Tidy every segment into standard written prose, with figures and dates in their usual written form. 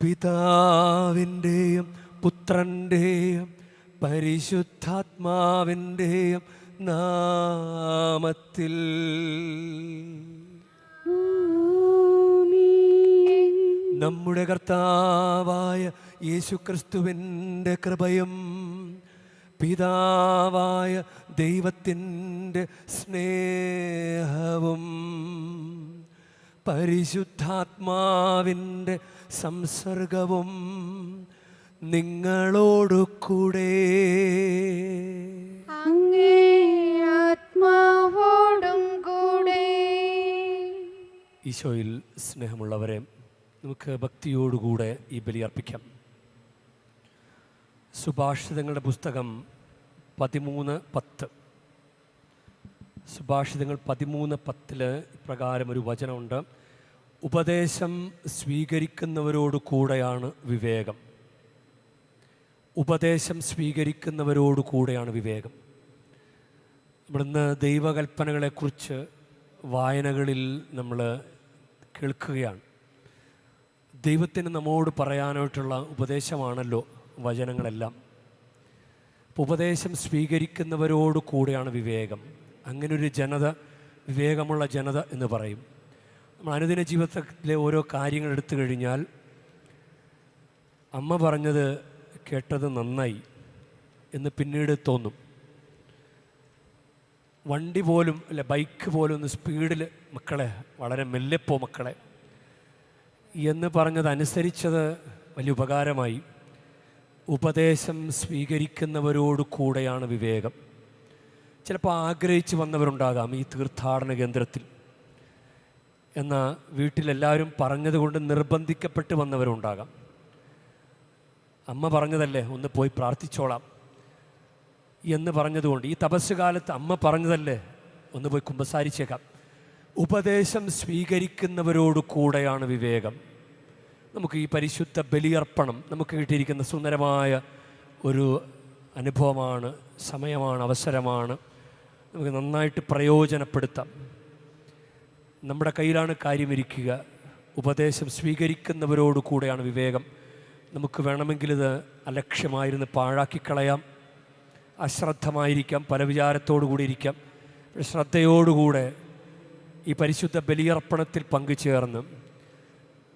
പിതാവിൻ്റെയും പുത്രൻ്റെയും പരിശുദ്ധാത്മാവിൻ്റെയും നാമത്തിൽ. നമ്മുടെ കർത്താവായ യേശുക്രിസ്തുവിൻ്റെ കൃപയും പിതാവായ ദൈവത്തിൻ്റെ സ്നേഹവും പരിശുദ്ധാത്മാവിൻ്റെ സംസർഗവും നിങ്ങളോടു കൂടെ അങ്ങേ ആത്മാവോടും കൂടെ. ഈശോയിൽ സ്നേഹമുള്ളവരെ, നമുക്ക് ഭക്തിയോടുകൂടെ ഈ ബലി അർപ്പിക്കാം. സുഭാഷിതങ്ങളുടെ പുസ്തകം 13:10. സുഭാഷിതങ്ങൾ 13:10 ഇപ്രകാരം ഒരു വചനമുണ്ട്: ഉപദേശം സ്വീകരിക്കുന്നവരോട് കൂടെയാണ് വിവേകം. ഉപദേശം സ്വീകരിക്കുന്നവരോട് കൂടെയാണ് വിവേകം. നമ്മളിന്ന് ദൈവകൽപ്പനകളെക്കുറിച്ച് വായനകളിൽ നമ്മൾ കേൾക്കുകയാണ്. ദൈവത്തിന് നമ്മോട് പറയാനായിട്ടുള്ള ഉപദേശമാണല്ലോ വചനങ്ങളെല്ലാം. ഉപദേശം സ്വീകരിക്കുന്നവരോട് കൂടെയാണ് വിവേകം. അങ്ങനൊരു ജനത വിവേകമുള്ള ജനത എന്ന് പറയും. നമ്മൾ അനുദിന ജീവിതത്തിലെ ഓരോ കാര്യങ്ങൾ എടുത്തു കഴിഞ്ഞാൽ അമ്മ പറഞ്ഞത് കേട്ടത് നന്നായി എന്ന് പിന്നീട് തോന്നും. വണ്ടി പോലും അല്ല, ബൈക്ക് പോലും ഒന്ന് സ്പീഡിൽ മക്കളെ വളരെ മെല്ലെപ്പോ മക്കളെ എന്ന് പറഞ്ഞത് അനുസരിച്ചത് വലിയ ഉപകാരമായി. ഉപദേശം സ്വീകരിക്കുന്നവരോട് കൂടെയാണ് വിവേകം. ചിലപ്പോൾ ആഗ്രഹിച്ച് വന്നവരുണ്ടാകാം ഈ തീർത്ഥാടന കേന്ദ്രത്തിൽ, എന്നാൽ വീട്ടിലെല്ലാവരും പറഞ്ഞതുകൊണ്ട് നിർബന്ധിക്കപ്പെട്ട് വന്നവരുണ്ടാകാം. അമ്മ പറഞ്ഞതല്ലേ ഒന്ന് പോയി പ്രാർത്ഥിച്ചോളാം എന്ന് പറഞ്ഞതുകൊണ്ട്, ഈ തപസ് കാലത്ത് അമ്മ പറഞ്ഞതല്ലേ ഒന്ന് പോയി കുമ്പസാരിച്ചേക്കാം. ഉപദേശം സ്വീകരിക്കുന്നവരോട് കൂടെയാണ് വിവേകം. നമുക്ക് ഈ പരിശുദ്ധ ബലിയർപ്പണം നമുക്ക് കിട്ടിയിരിക്കുന്ന സുന്ദരമായ ഒരു അനുഭവമാണ്, സമയമാണ്, അവസരമാണ്. നമുക്ക് നന്നായിട്ട് പ്രയോജനപ്പെടുത്താം. നമ്മുടെ കയ്യിലാണ് കാര്യമിരിക്കുക. ഉപദേശം സ്വീകരിക്കുന്നവരോട് കൂടെയാണ് വിവേകം. നമുക്ക് വേണമെങ്കിലിത് അലക്ഷ്യമായിരുന്ന് പാഴാക്കിക്കളയാം, അശ്രദ്ധമായിരിക്കാം, പല വിചാരത്തോടു കൂടി ഇരിക്കാം. ശ്രദ്ധയോടുകൂടെ ഈ പരിശുദ്ധ ബലിയർപ്പണത്തിൽ പങ്കുചേർന്ന്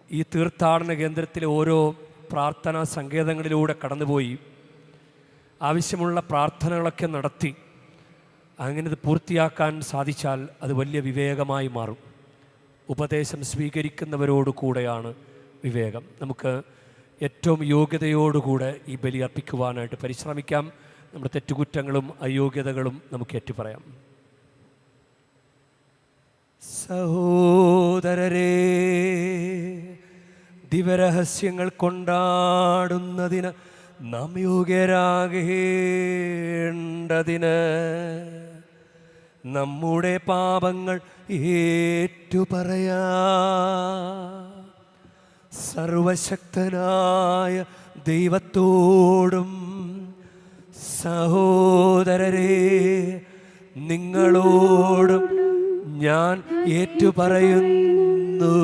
ഈ തീർത്ഥാടന കേന്ദ്രത്തിലെ ഓരോ പ്രാർത്ഥനാ സങ്കേതങ്ങളിലൂടെ കടന്നുപോയി ആവശ്യമുള്ള പ്രാർത്ഥനകളൊക്കെ നടത്തി അങ്ങനെ ഇത് പൂർത്തിയാക്കാൻ സാധിച്ചാൽ അത് വലിയ വിവേകമായി മാറും. ഉപദേശം സ്വീകരിക്കുന്നവരോട് കൂടെയാണ് വിവേകം. നമുക്ക് ഏറ്റവും യോഗ്യതയോടുകൂടെ ഈ ബലി അർപ്പിക്കുവാനായിട്ട് പരിശ്രമിക്കാം. നമ്മുടെ തെറ്റുകുറ്റങ്ങളും അയോഗ്യതകളും നമുക്ക് ഏറ്റുപറയാം. സഹോദരരേ, ദിവരഹസ്യങ്ങൾ കൊണ്ടാടുന്നതിന് നാം യോഗ്യരാകേണ്ടതിന് നമ്മുടെ പാപങ്ങൾ ഏറ്റുപറയാ. സർവശക്തനായ ദൈവത്തോടും സഹോദരരേ നിങ്ങളോടും ഞാൻ ഏറ്റുപറയുന്നു.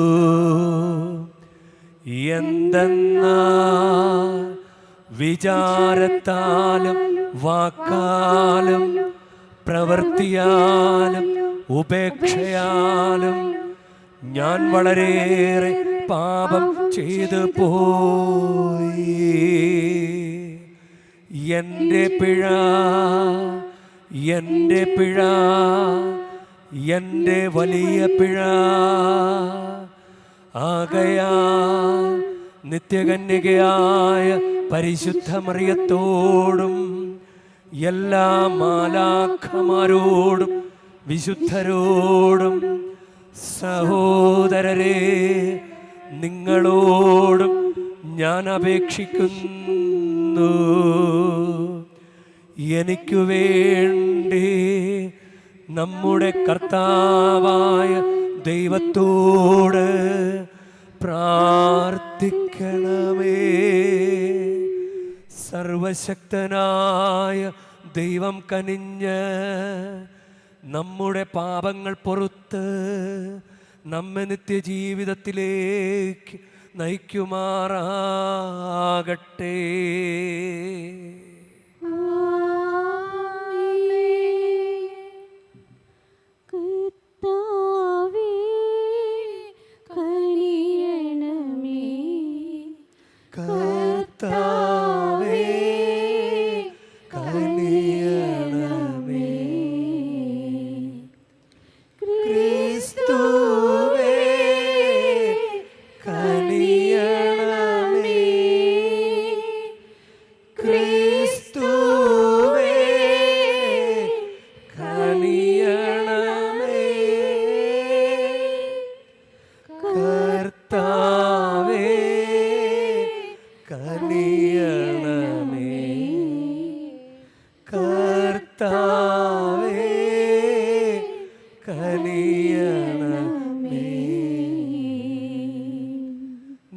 എന്തെന്നാൽ വിചാരത്താലും വാക്കാലും പ്രവൃത്തിയാലും ഉപേക്ഷയാലും ഞാൻ വളരെയേറെ പാപം ചെയ്തു പോയി. എൻ്റെ പിഴ, എൻ്റെ പിഴ, എൻ്റെ വലിയ പിഴ. ആകയാൽ നിത്യകന്യകയായ പരിശുദ്ധ മറിയത്തോടും എല്ലാ മാലാഖമാരോടും വിശുദ്ധരോടും സഹോദരരേ നിങ്ങളോടും ഞാൻ അപേക്ഷിക്കുന്നു. എനിക്കു വേണ്ടി നമ്മുടെ കർത്താവായ ദൈവത്തോട് പ്രാർത്ഥിക്കണമേ. സർവശക്തനായ ദൈവം കനിഞ്ഞ് നമ്മുടെ പാപങ്ങൾ പൊറുത്ത് നമ്മെ നിത്യജീവിതത്തിലേക്ക് നയിക്കുമാറാകട്ടെ.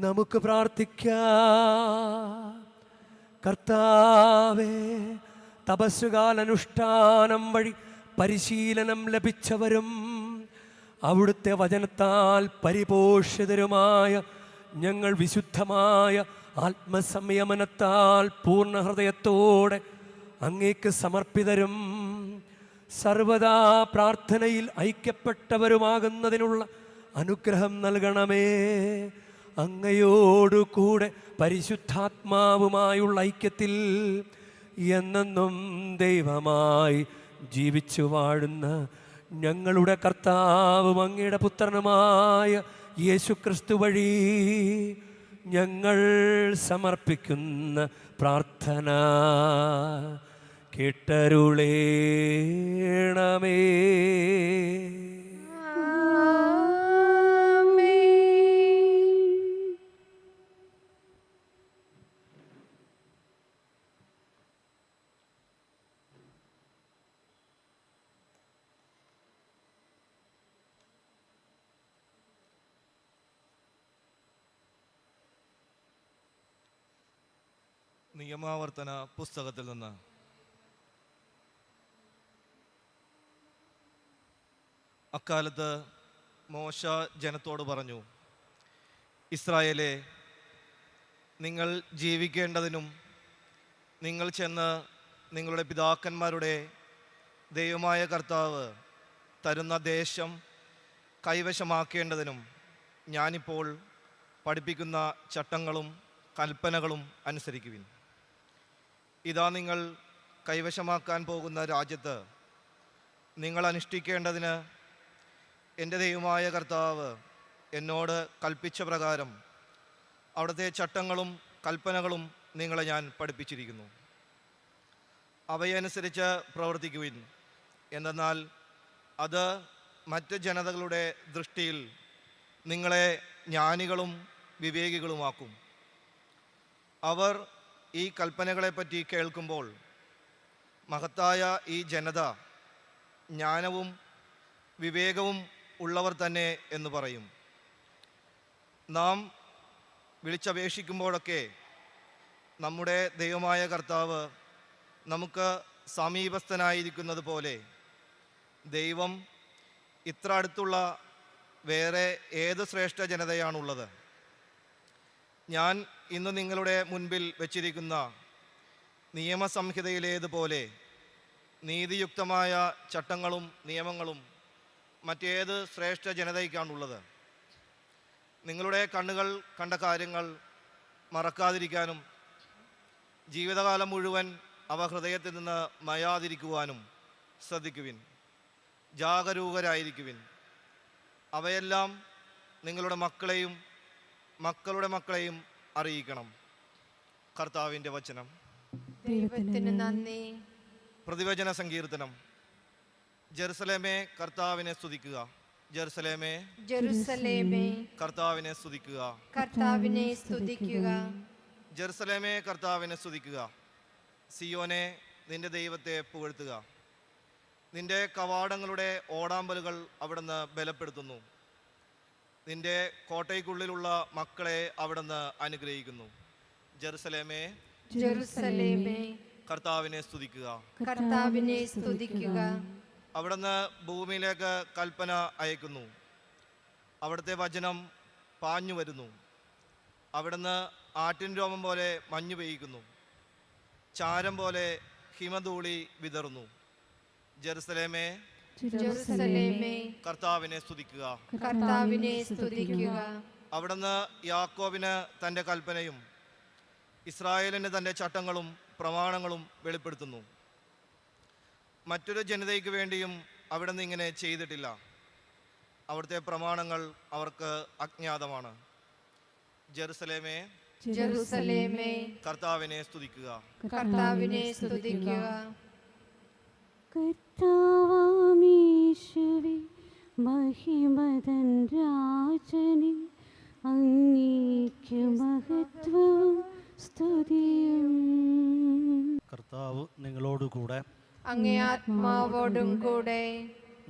നമുക്ക് പ്രാർത്ഥിക്കാം. കർത്താവേ, തപസ്സുകാലനുഷ്ഠാനം വഴി പരിശീലനം ലഭിച്ചവരും അവിടുത്തെ വചനത്താൽ പരിപോഷിതരുമായ ഞങ്ങൾ വിശുദ്ധമായ ആത്മസംയമനത്താൽ പൂർണ്ണ ഹൃദയത്തോടെ അങ്ങേക്ക് സമർപ്പിതരും സർവദാ പ്രാർത്ഥനയിൽ ഐക്യപ്പെട്ടവരുമാകുന്നതിനുള്ള അനുഗ്രഹം നൽകണമേ. അങ്ങയോടുകൂടെ പരിശുദ്ധാത്മാവുമായുള്ള ഐക്യത്തിൽ എന്നെന്നും ദൈവമായി ജീവിച്ചു വാഴുന്ന ഞങ്ങളുടെ കർത്താവും അങ്ങയുടെ പുത്രനുമായ യേശുക്രിസ്തു വഴി ഞങ്ങൾ സമർപ്പിക്കുന്ന പ്രാർത്ഥന കേട്ടരുളേണമേ. നിയമാവർത്തന പുസ്തകത്തിൽ നിന്ന് അക്കാലത്ത് മോശ ജനത്തോട് പറഞ്ഞു, ഇസ്രായേലേ, നിങ്ങൾ ജീവിക്കേണ്ടതിനും നിങ്ങൾ ചെന്ന് നിങ്ങളുടെ പിതാക്കന്മാരുടെ ദൈവമായ കർത്താവ് തരുന്ന ദേശം കൈവശമാക്കേണ്ടതിനും ഞാനിപ്പോൾ പഠിപ്പിക്കുന്ന ചട്ടങ്ങളും കൽപ്പനകളും അനുസരിക്കുവിൻ. ഇതാ, നിങ്ങൾ കൈവശമാക്കാൻ പോകുന്ന രാജ്യത്ത് നിങ്ങൾ അനുഷ്ഠിക്കേണ്ടതിന് എൻ്റെ ദൈവമായ കർത്താവ് എന്നോട് കൽപ്പിച്ച പ്രകാരം അവിടുത്തെ ചട്ടങ്ങളും കൽപ്പനകളും നിങ്ങളെ ഞാൻ പഠിപ്പിച്ചിരിക്കുന്നു. അവയനുസരിച്ച് പ്രവർത്തിക്കുവിൻ. എന്തെന്നാൽ അത് മറ്റ് ജനതകളുടെ ദൃഷ്ടിയിൽ നിങ്ങളെ ജ്ഞാനികളും വിവേകികളുമാക്കും. അവർ ഈ കൽപ്പനകളെപ്പറ്റി കേൾക്കുമ്പോൾ, മഹത്തായ ഈ ജനത ജ്ഞാനവും വിവേകവും ഉള്ളവർ തന്നെ എന്ന് പറയും. നാം വിളിച്ചപേക്ഷിക്കുമ്പോഴൊക്കെ നമ്മുടെ ദൈവമായ കർത്താവ് നമുക്ക് സമീപസ്ഥനായിരിക്കുന്നത് പോലെ ദൈവം ഇത്ര അടുത്തുള്ള വേറെ ഏത് ശ്രേഷ്ഠ ജനതയാണുള്ളത്? ഞാൻ ഇന്ന് നിങ്ങളുടെ മുൻപിൽ വച്ചിരിക്കുന്ന നിയമസംഹിതയിലേതുപോലെ നീതിയുക്തമായ ചട്ടങ്ങളും നിയമങ്ങളും മറ്റേത് ശ്രേഷ്ഠ ജനതയ്ക്കാണുള്ളത്? നിങ്ങളുടെ കണ്ണുകൾ കണ്ട കാര്യങ്ങൾ മറക്കാതിരിക്കാനും ജീവിതകാലം മുഴുവൻ അവ ഹൃദയത്തിൽ നിന്ന് മയാതിരിക്കുവാനും ശ്രദ്ധിക്കുവിൻ. ജാഗരൂകരായിരിക്കുവിൻ. അവയെല്ലാം നിങ്ങളുടെ മക്കളെയും മക്കളുടെ മക്കളെയും അറിയിക്കണം. കർത്താവിൻ്റെ വചനം. ദൈവത്തിന് നന്ദി. പ്രതിവചന സങ്കീർത്തനം. ജെറുസലേമേ, കർത്താവിനെ സ്തുതിക്കുക. ജെറുസലേമേ, ജെറുസലേമേ, കർത്താവിനെ സ്തുതിക്കുക. കർത്താവിനെ സ്തുതിക്കുക. ജെറുസലേമേ, കർത്താവിനെ സ്തുതിക്കുക. സിയോനെ, നിന്റെ ദൈവത്തെ പുകഴ്ത്തുക. നിന്റെ കവാടങ്ങളുടെ ഓടാമ്പലുകൾ അവിടുന്ന് ബലപ്പെടുത്തുന്നു. നിന്റെ കോട്ടയ്ക്കുള്ളിലുള്ള മക്കളെ അവിടുന്ന് അനുഗ്രഹിക്കുന്നു. ജെറുസലേമേ, ജെറുസലേമേ, കർത്താവിനെ സ്തുതിക്കുക. കർത്താവിനെ സ്തുതിക്കുക. അവിടുന്ന് ഭൂമിയിലേക്ക് കൽപ്പന അയക്കുന്നു. അവിടുത്തെ വചനം പാഞ്ഞു വരുന്നു. അവിടുന്ന് ആട്ടിൻ രോമം പോലെ മഞ്ഞു പെയ്യിക്കുന്നു, ചാരം പോലെ ഹിമധൂളി വിതറുന്നു. ജെറുസലേമേ, ജെറുസലേമേ, കർത്താവിനെ സ്തുതിക്കുക. കർത്താവിനെ സ്തുതിക്കുക. അവിടുന്ന് യാക്കോബിന് തൻ്റെ കൽപ്പനയും ഇസ്രായേലിന് തൻ്റെ ചട്ടങ്ങളും പ്രമാണങ്ങളും വെളിപ്പെടുത്തുന്നു. മറ്റൊരു ജനതയ്ക്ക് വേണ്ടിയും അവിടുന്ന് ഇങ്ങനെ ചെയ്തിട്ടില്ല. അവിടുത്തെ പ്രമാണങ്ങൾ അവർക്ക് അജ്ഞാതമാണ്. ജെറുസലേമേ, ജെറുസലേമേ, കർത്താവിനെ സ്തുതിക്കുക. കർത്താവിനെ സ്തുതിക്കുക. കർത്താവാമീശുവേ, മഹിമതൻ രാജനെ, അങ്ങേക്ക് മഹത്വവും സ്തുതിയും. കർത്താവ് നിങ്ങളോടുകൂടെ. അങ്ങേ ആത്മാവോടും കൂടെ.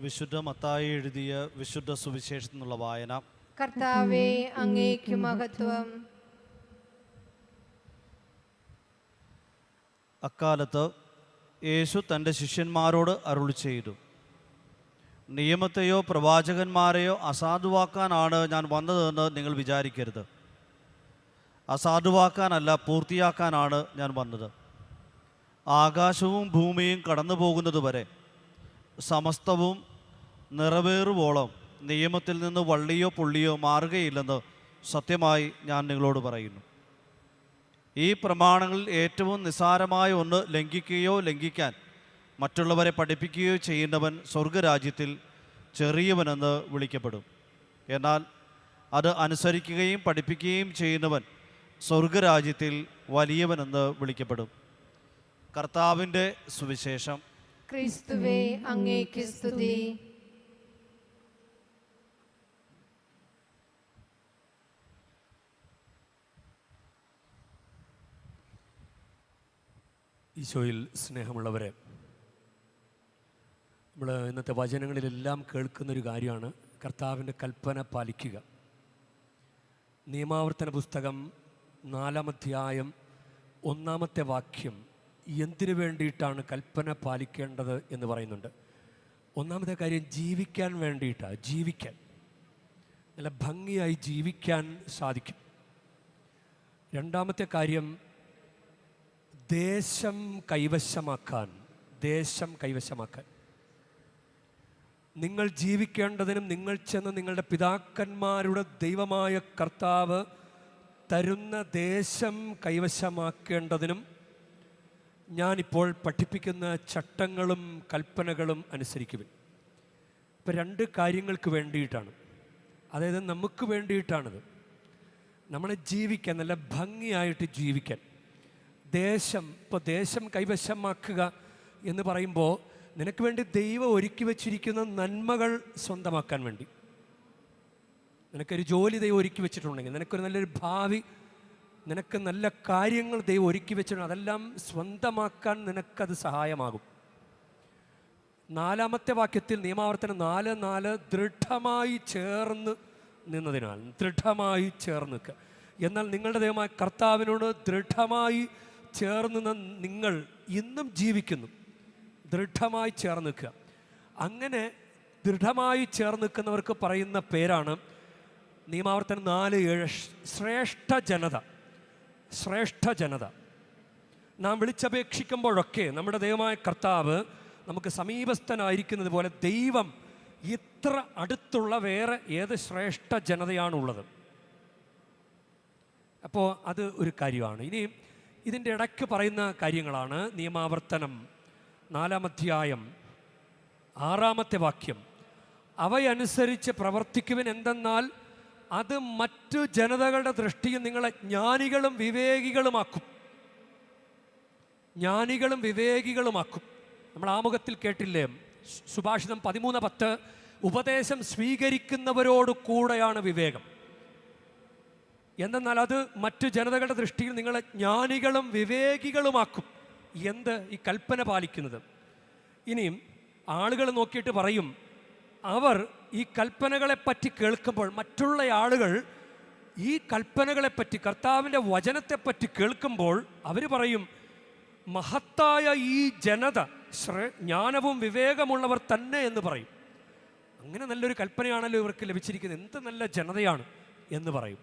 വിശുദ്ധ മത്തായി എഴുതിയ വിശുദ്ധ സുവിശേഷത്തിൽ നിന്നുള്ള വായന. കർത്താവേ, അങ്ങേക്ക് മഹത്വം. അക്കാലത്ത് യേശു തൻ്റെ ശിഷ്യന്മാരോട് അരുളി ചെയ്തു, നിയമത്തെയോ പ്രവാചകന്മാരെയോ അസാധുവാക്കാനാണ് ഞാൻ വന്നതെന്ന് നിങ്ങൾ വിചാരിക്കരുത്. അസാധുവാക്കാനല്ല, പൂർത്തിയാക്കാനാണ് ഞാൻ വന്നത്. ആകാശവും ഭൂമിയും കടന്നു പോകുന്നതുവരെ സമസ്തവും നിറവേറുവോളം നിയമത്തിൽ നിന്ന് വള്ളിയോ പുള്ളിയോ മാറുകയില്ലെന്ന് സത്യമായി ഞാൻ നിങ്ങളോട് പറയുന്നു. ഈ പ്രമാണങ്ങളിൽ ഏറ്റവും നിസ്സാരമായ ഒന്ന് ലംഘിക്കുകയോ ലംഘിക്കാൻ മറ്റുള്ളവരെ പഠിപ്പിക്കുകയോ ചെയ്യുന്നവൻ സ്വർഗരാജ്യത്തിൽ ചെറിയവനെന്ന് വിളിക്കപ്പെടും. എന്നാൽ അത് അനുസരിക്കുകയും പഠിപ്പിക്കുകയും ചെയ്യുന്നവൻ സ്വർഗരാജ്യത്തിൽ വലിയവനെന്ന് വിളിക്കപ്പെടും. കർത്താവിൻ്റെ സുവിശേഷം. ക്രിസ്തുവേ, അങ്ങേക്ക് സ്തുതി. ഈശോയിൽ സ്നേഹമുള്ളവരെ, നമ്മൾ ഇന്നത്തെ വചനങ്ങളിലെല്ലാം കേൾക്കുന്നൊരു കാര്യമാണ് കർത്താവിൻ്റെ കൽപ്പന പാലിക്കുക. നിയമാവർത്തന പുസ്തകം 4-ാം അധ്യായം 1-ാമത്തെ വാക്യം എന്തിനു വേണ്ടിയിട്ടാണ് കൽപ്പന പാലിക്കേണ്ടത് എന്ന് പറയുന്നുണ്ട്. ഒന്നാമത്തെ കാര്യം ജീവിക്കാൻ വേണ്ടിയിട്ടാണ്. ജീവിക്കാൻ, നല്ല ഭംഗിയായി ജീവിക്കാൻ സാധിക്കും. രണ്ടാമത്തെ കാര്യം ദേശം കൈവശമാക്കാൻ. നിങ്ങൾ ജീവിക്കേണ്ടതിനും നിങ്ങൾ ചെന്ന് നിങ്ങളുടെ പിതാക്കന്മാരുടെ ദൈവമായ കർത്താവ് തരുന്ന ദേശം കൈവശമാക്കേണ്ടതിനും ഞാനിപ്പോൾ പഠിപ്പിക്കുന്ന ചട്ടങ്ങളും കൽപ്പനകളും അനുസരിക്കുവിൻ. ഇപ്പം 2 കാര്യങ്ങൾക്ക് വേണ്ടിയിട്ടാണ്. അതായത് നമുക്ക് വേണ്ടിയിട്ടാണിത്. നമ്മളെ ജീവിക്കാൻ, നല്ല ഭംഗിയായിട്ട് ജീവിക്കാൻ. ഇപ്പോൾ ദേശം കൈവശമാക്കുക എന്ന് പറയുമ്പോൾ നിനക്ക് വേണ്ടി ദൈവം ഒരുക്കി വച്ചിരിക്കുന്ന നന്മകൾ സ്വന്തമാക്കാൻ വേണ്ടി. നിനക്കൊരു ജോലി ദൈവം ഒരുക്കി വെച്ചിട്ടുണ്ടെങ്കിൽ, നിനക്കൊരു നല്ലൊരു ഭാവി, നിനക്ക് നല്ല കാര്യങ്ങൾ ദൈവം ഒരുക്കി വെച്ചിട്ടുണ്ട്, അതെല്ലാം സ്വന്തമാക്കാൻ നിനക്കത് സഹായമാകും. 4-ാമത്തെ വാക്യത്തിൽ നിയമാവർത്തനം 4:4 ദൃഢമായി ചേർന്ന് നിന്നതിനാൽ, ദൃഢമായി ചേർന്ന് നിൽക്കുക. എന്നാൽ നിങ്ങളുടെ ദൈവമായ കർത്താവിനോട് ദൃഢമായി ചേർന്ന് നിങ്ങൾ ഇന്നും ജീവിക്കുന്നു. ദൃഢമായി ചേർന്ന് നിൽക്കുക. അങ്ങനെ ദൃഢമായി ചേർന്ന് നിൽക്കുന്നവർക്ക് പറയുന്ന പേരാണ് നിയമാവർത്തനം 4:7 ശ്രേഷ്ഠ ജനത. ശ്രേഷ്ഠ ജനത. നാം വിളിച്ചപേക്ഷിക്കുമ്പോഴൊക്കെ നമ്മുടെ ദൈവമായ കർത്താവ് നമുക്ക് സമീപസ്ഥനായിരിക്കുന്നത് പോലെ ദൈവം ഇത്ര അടുത്തുള്ള വേറെ ഏത് ശ്രേഷ്ഠ ജനതയാണുള്ളത്? അപ്പോൾ അത് ഒരു കാര്യമാണ്. ഇനി ഇതിൻ്റെ ഇടയ്ക്ക് പറയുന്ന കാര്യങ്ങളാണ് നിയമാവർത്തനം 4-ാം അധ്യായം 6-ാമത്തെ വാക്യം. അവയനുസരിച്ച് പ്രവർത്തിക്കുവിൻ, എന്തെന്നാൽ അത് മറ്റു ജനതകളുടെ ദൃഷ്ടിയിൽ നിങ്ങളെ ജ്ഞാനികളും വിവേകികളുമാക്കും. ജ്ഞാനികളും വിവേകികളുമാക്കും. നമ്മൾ ആമുഖത്തിൽ കേട്ടില്ലേ, സുഭാഷിതം 13:10 ഉപദേശം സ്വീകരിക്കുന്നവരോട് കൂടെയാണ് വിവേകം. എന്തെന്നാൽ അത് മറ്റു ജനതകളുടെ ദൃഷ്ടിയിൽ നിങ്ങളെ ജ്ഞാനികളും വിവേകികളുമാക്കും. എന്ത്? ഈ കൽപ്പന പാലിക്കുന്നത്. ഇനിയും ആളുകൾ നോക്കിയിട്ട് പറയും, അവർ ഈ കൽപ്പനകളെപ്പറ്റി കേൾക്കുമ്പോൾ, മറ്റുള്ള ആളുകൾ ഈ കൽപ്പനകളെപ്പറ്റി, കർത്താവിൻ്റെ വചനത്തെപ്പറ്റി കേൾക്കുമ്പോൾ അവർ പറയും, മഹത്തായ ഈ ജനത ജ്ഞാനവും വിവേകമുള്ളവർ തന്നെ എന്ന് പറയും. അങ്ങനെ നല്ലൊരു കൽപ്പനയാണല്ലോ ഇവർക്ക് ലഭിച്ചിരിക്കുന്നത്, എന്ത് നല്ല ജനതയാണ് എന്ന് പറയും.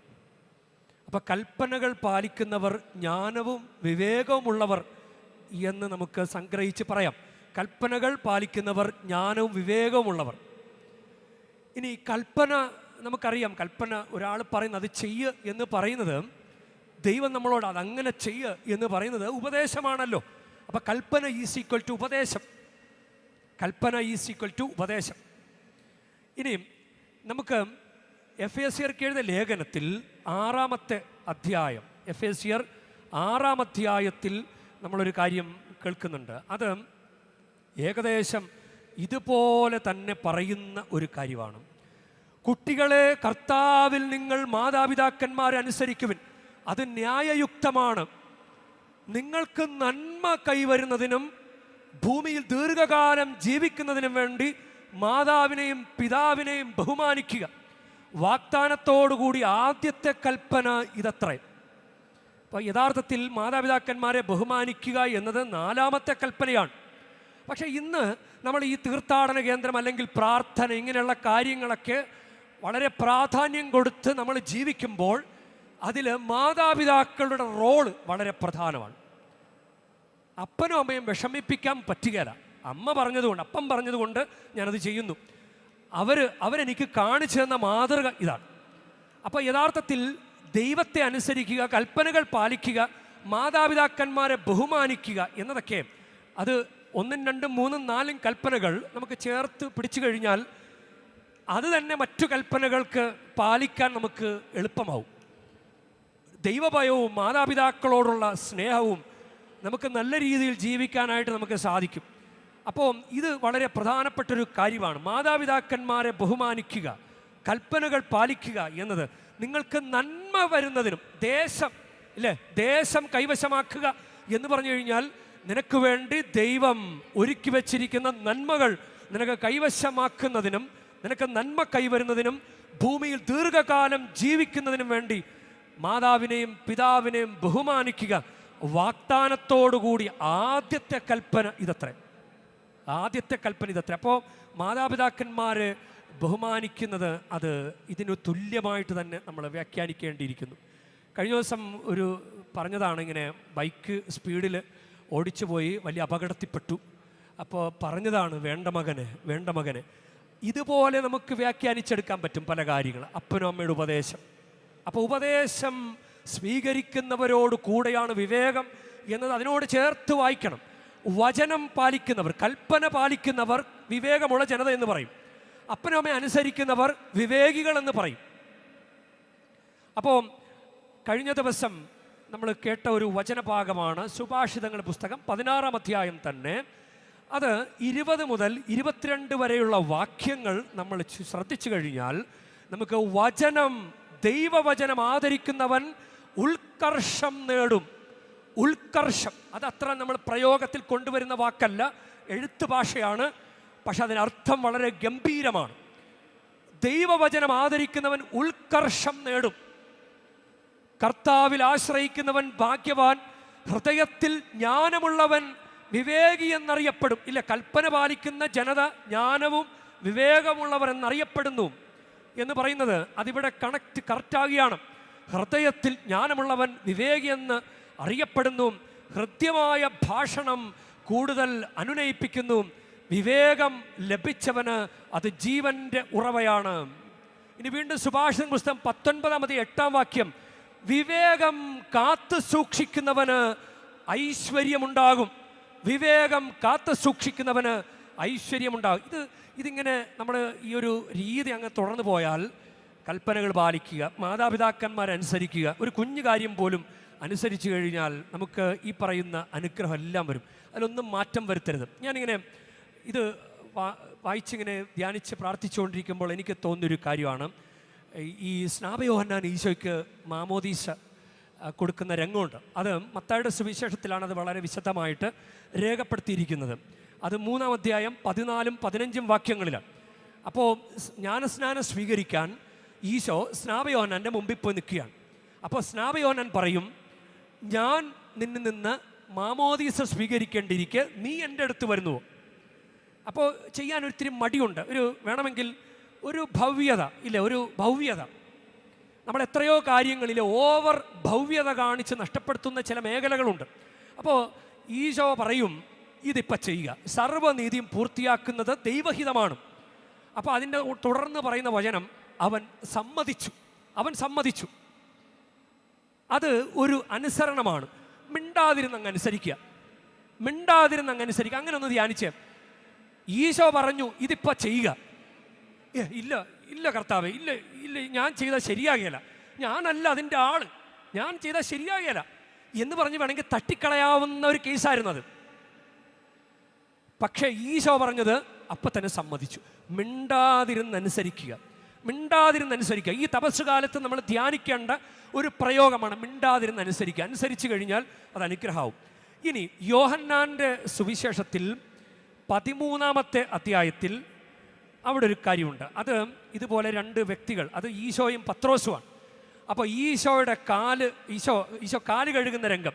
അപ്പം കൽപ്പനകൾ പാലിക്കുന്നവർ ജ്ഞാനവും വിവേകവുമുള്ളവർ എന്ന് നമുക്ക് സംഗ്രഹിച്ച് പറയാം. കൽപ്പനകൾ പാലിക്കുന്നവർ ജ്ഞാനവും വിവേകവുമുള്ളവർ. ഇനി കൽപ്പന നമുക്കറിയാം, കൽപ്പന ഒരാൾ പറയുന്നത് അത് ചെയ്യ് എന്ന് പറയുന്നത്, ദൈവം നമ്മളോട് അതങ്ങനെ ചെയ്യ് എന്ന് പറയുന്നത് ഉപദേശമാണല്ലോ. അപ്പം കൽപ്പന ഈസ് ഈക്വൽ ടു ഉപദേശം. കൽപ്പന ഈസ് ഈക്വൽ ടു ഉപദേശം. ഇനിയും നമുക്ക് എഫേസ്യർക്ക് എഴുതിയ ലേഖനത്തിൽ 6-ാമത്തെ അധ്യായം, എഫേസ്യർ 6-ാം അധ്യായത്തിൽ നമ്മളൊരു കാര്യം കേൾക്കുന്നുണ്ട്. അത് ഏകദേശം ഇതുപോലെ തന്നെ പറയുന്ന ഒരു കാര്യമാണ്. കുട്ടികളെ, കർത്താവിൽ നിങ്ങൾ മാതാപിതാക്കന്മാരെ അനുസരിക്കുവിൻ, അത് ന്യായയുക്തമാണ്. നിങ്ങൾക്ക് നന്മ കൈവരുന്നതിനും ഭൂമിയിൽ ദീർഘകാലം ജീവിക്കുന്നതിനും വേണ്ടി മാതാവിനെയും പിതാവിനെയും ബഹുമാനിക്കുക. വാഗ്ദാനത്തോടുകൂടി ആദ്യത്തെ കൽപ്പന ഇതത്രേ. അപ്പോൾ യഥാർത്ഥത്തിൽ മാതാപിതാക്കന്മാരെ ബഹുമാനിക്കുക എന്നത് 4-ാമത്തെ കൽപ്പനയാണ്. പക്ഷേ ഇന്ന് നമ്മൾ ഈ തീർത്ഥാടന കേന്ദ്രം അല്ലെങ്കിൽ പ്രാർത്ഥന ഇങ്ങനെയുള്ള കാര്യങ്ങളൊക്കെ വളരെ പ്രാധാന്യം കൊടുത്ത് നമ്മൾ ജീവിക്കുമ്പോൾ അതിൽ മാതാപിതാക്കളുടെ റോള് വളരെ പ്രധാനമാണ്. അപ്പനും അമ്മയും വിഷമിപ്പിക്കാൻ പറ്റുകയില്ല. അമ്മ പറഞ്ഞതുകൊണ്ട്, അപ്പം പറഞ്ഞതുകൊണ്ട് ഞാനത് ചെയ്യുന്നു. അവരെനിക്ക് കാണിച്ചു തന്ന മാതൃക ഇതാണ്. അപ്പോൾ യഥാർത്ഥത്തിൽ ദൈവത്തെ അനുസരിക്കുക, കൽപ്പനകൾ പാലിക്കുക, മാതാപിതാക്കന്മാരെ ബഹുമാനിക്കുക എന്നതൊക്കെ, അത് 1, 2, 3, 4 കൽപ്പനകൾ നമുക്ക് ചേർത്ത് പിടിച്ചു കഴിഞ്ഞാൽ അത് തന്നെ മറ്റു കൽപ്പനകൾക്ക് പാലിക്കാൻ നമുക്ക് എളുപ്പമാവും. ദൈവഭയവും മാതാപിതാക്കളോടുള്ള സ്നേഹവും നമുക്ക് നല്ല രീതിയിൽ ജീവിക്കാനായിട്ട് നമുക്ക് സാധിക്കും. അപ്പോൾ ഇത് വളരെ പ്രധാനപ്പെട്ടൊരു കാര്യമാണ്. മാതാപിതാക്കന്മാരെ ബഹുമാനിക്കുക, കൽപ്പനകൾ പാലിക്കുക എന്നത് നിങ്ങൾക്ക് നന്മ വരുന്നതിനും, ദേശം കൈവശമാക്കുക എന്ന് പറഞ്ഞു കഴിഞ്ഞാൽ നിനക്ക് വേണ്ടി ദൈവം ഒരുക്കി വച്ചിരിക്കുന്ന നന്മകൾ നിനക്ക് കൈവശമാക്കുന്നതിനും, നിനക്ക് നന്മ കൈവരുന്നതിനും, ഭൂമിയിൽ ദീർഘകാലം ജീവിക്കുന്നതിനും വേണ്ടി മാതാവിനെയും പിതാവിനെയും ബഹുമാനിക്കുക. വാഗ്ദാനത്തോടുകൂടി ആദ്യത്തെ കൽപ്പന ഇതത്രേ. അപ്പോൾ മാതാപിതാക്കന്മാരെ ബഹുമാനിക്കുന്നത് അത് ഇതിന് തുല്യമായിട്ട് തന്നെ നമ്മൾ വ്യാഖ്യാനിക്കേണ്ടിയിരിക്കുന്നു. കഴിഞ്ഞ ദിവസം ഒരു പറഞ്ഞതാണ്, ഇങ്ങനെ ബൈക്ക് സ്പീഡിൽ ഓടിച്ചു പോയി വലിയ അപകടത്തിൽപ്പെട്ടു. അപ്പോൾ പറഞ്ഞതാണ്, വേണ്ട മകനെ. ഇതുപോലെ നമുക്ക് വ്യാഖ്യാനിച്ചെടുക്കാൻ പറ്റും പല കാര്യങ്ങൾ. അപ്പനും അമ്മയുടെ ഉപദേശം. അപ്പോൾ ഉപദേശം സ്വീകരിക്കുന്നവരോട് കൂടെയാണ് വിവേകം എന്നത് അതിനോട് ചേർത്ത് വായിക്കണം. വചനം പാലിക്കുന്നവർ, കൽപ്പന പാലിക്കുന്നവർ വിവേകമുള്ള ജനത എന്ന് പറയും. അപ്പനും അമ്മയെ അനുസരിക്കുന്നവർ വിവേകികൾ എന്ന് പറയും. അപ്പോൾ കഴിഞ്ഞ ദിവസം നമ്മൾ കേട്ട ഒരു വചനഭാഗമാണ് സുഭാഷിതങ്ങളുടെ പുസ്തകം 16-ാം അധ്യായം തന്നെ. അത് 20 മുതൽ 22 വരെയുള്ള വാക്യങ്ങൾ നമ്മൾ ശ്രദ്ധിച്ചു കഴിഞ്ഞാൽ നമുക്ക് ദൈവവചനം ആദരിക്കുന്നവൻ ഉത്കർഷം നേടും. ഉത്കർഷം അതത്ര നമ്മൾ പ്രയോഗത്തിൽ കൊണ്ടുവരുന്ന വാക്കല്ല, എഴുത്ത് ഭാഷയാണ്. പക്ഷെ അതിനർത്ഥം വളരെ ഗംഭീരമാണ്. ദൈവവചനം ആദരിക്കുന്നവൻ ഉത്കർഷം നേടും. കർത്താവിൽ ആശ്രയിക്കുന്നവൻ ഭാഗ്യവാൻ. ഹൃദയത്തിൽ ജ്ഞാനമുള്ളവൻ വിവേകി എന്നറിയപ്പെടും. കൽപ്പന പാലിക്കുന്ന ജനത ജ്ഞാനവും വിവേകമുള്ളവർ എന്നറിയപ്പെടുന്നു എന്ന് പറയുന്നത് അതിവിടെ കറക്റ്റാകുകയാണ്. ഹൃദയത്തിൽ ജ്ഞാനമുള്ളവൻ വിവേകി എന്ന് അറിയപ്പെടുന്നു. ഹൃദ്യമായ ഭാഷണം കൂടുതൽ അനുനയിപ്പിക്കുന്നു. വിവേകം ലഭിച്ചവന് അത് ജീവന്റെ ഉറവയാണ്. ഇനി വീണ്ടും സുഭാഷിതൻ പുസ്തകം 19-ാം അധ്യായം 8-ാം വാക്യം, വിവേകം കാത്തു സൂക്ഷിക്കുന്നവന് ഐശ്വര്യമുണ്ടാകും. വിവേകം കാത്തു സൂക്ഷിക്കുന്നവന് ഐശ്വര്യമുണ്ടാകും. ഇതിങ്ങനെ നമ്മൾ ഈ ഒരു രീതി അങ്ങ് തുടർന്നു പോയാൽ കൽപ്പനകൾ പാലിക്കുക, മാതാപിതാക്കന്മാരെ അനുസരിക്കുക, ഒരു കുഞ്ഞു കാര്യം പോലും അനുസരിച്ച് കഴിഞ്ഞാൽ നമുക്ക് ഈ പറയുന്ന അനുഗ്രഹം എല്ലാം വരും. അതിലൊന്നും മാറ്റം വരുത്തരുത്. ഞാനിങ്ങനെ ഇത് വായിച്ചിങ്ങനെ ധ്യാനിച്ച് പ്രാർത്ഥിച്ചുകൊണ്ടിരിക്കുമ്പോൾ എനിക്ക് തോന്നിയൊരു കാര്യമാണ്, ഈ സ്നാപയോഹന്നാൻ ഈശോയ്ക്ക് മാമോദീസ കൊടുക്കുന്ന രംഗമുണ്ട്. അത് മത്തായിയുടെ സുവിശേഷത്തിലാണ് അത് വളരെ വിശദമായിട്ട് രേഖപ്പെടുത്തിയിരിക്കുന്നത്. അത് 3-ാം അധ്യായം 14-ഉം 15-ഉം വാക്യങ്ങളിലാണ്. അപ്പോൾ ജ്ഞാനസ്നാനം സ്വീകരിക്കാൻ ഈശോ സ്നാപയോഹന്നാൻ്റെ മുമ്പിൽ പോയി നിൽക്കുകയാണ്. അപ്പോൾ സ്നാപയോഹന്നാൻ പറയും, ഞാൻ നിന്നിൽ നിന്ന് മാമോദീസ സ്വീകരിക്കേണ്ടിയിരിക്കെ നീ എൻ്റെ അടുത്ത് വരുന്നുവോ? അപ്പോൾ ചെയ്യാൻ ഒരിത്തിരി മടിയുണ്ട്. വേണമെങ്കിൽ ഒരു ഭവ്യത. നമ്മൾ എത്രയോ കാര്യങ്ങളിൽ ഓവർ ഭവ്യത കാണിച്ച് നഷ്ടപ്പെടുത്തുന്ന ചില മേഖലകളുണ്ട്. അപ്പോൾ ഈശോ പറയും ഇതിപ്പോൾ ചെയ്യുക, സർവ്വനീതിയും പൂർത്തിയാക്കുന്നത് ദൈവഹിതമാണ്. അപ്പോൾ അതിൻ്റെ തുടർന്ന് പറയുന്ന വചനം അവൻ സമ്മതിച്ചു. അത് ഒരു അനുസരണമാണ്. മിണ്ടാതിരുന്നങ്ങ് അനുസരിക്കുക. അങ്ങനെ ഒന്ന് ധ്യാനിച്ചേ. ഈശോ പറഞ്ഞു ഇതിപ്പോൾ ചെയ്യുക. ഇല്ല കർത്താവേ, ഇല്ല ഞാൻ ചെയ്താൽ ശരിയാകുകയില്ല, ഞാനല്ല അതിൻ്റെ ആള്, ഞാൻ ചെയ്താൽ ശരിയാകുകയില്ല എന്ന് പറഞ്ഞ് വേണമെങ്കിൽ തട്ടിക്കളയാവുന്ന ഒരു കേസായിരുന്നത്. പക്ഷേ ഈശോ പറഞ്ഞത് അപ്പം തന്നെ സമ്മതിച്ചു. മിണ്ടാതിരുന്നനുസരിക്കുക. ഈ തപസ് കാലത്ത് നമ്മൾ ധ്യാനിക്കേണ്ട ഒരു പ്രയോഗമാണ് മിണ്ടാതിരുന്നനുസരിക്കുക. അനുസരിച്ച് കഴിഞ്ഞാൽ അത് അനുഗ്രഹമാവും. ഇനി യോഹന്നാൻ്റെ സുവിശേഷത്തിൽ 13-ാമത്തെ അധ്യായത്തിൽ അവിടെ ഒരു കാര്യമുണ്ട്. അത് ഇതുപോലെ 2 വ്യക്തികൾ, അത് ഈശോയും പത്രോസുമാണ്. അപ്പോൾ ഈശോയുടെ ഈശോ കാല് കഴുകുന്ന രംഗം.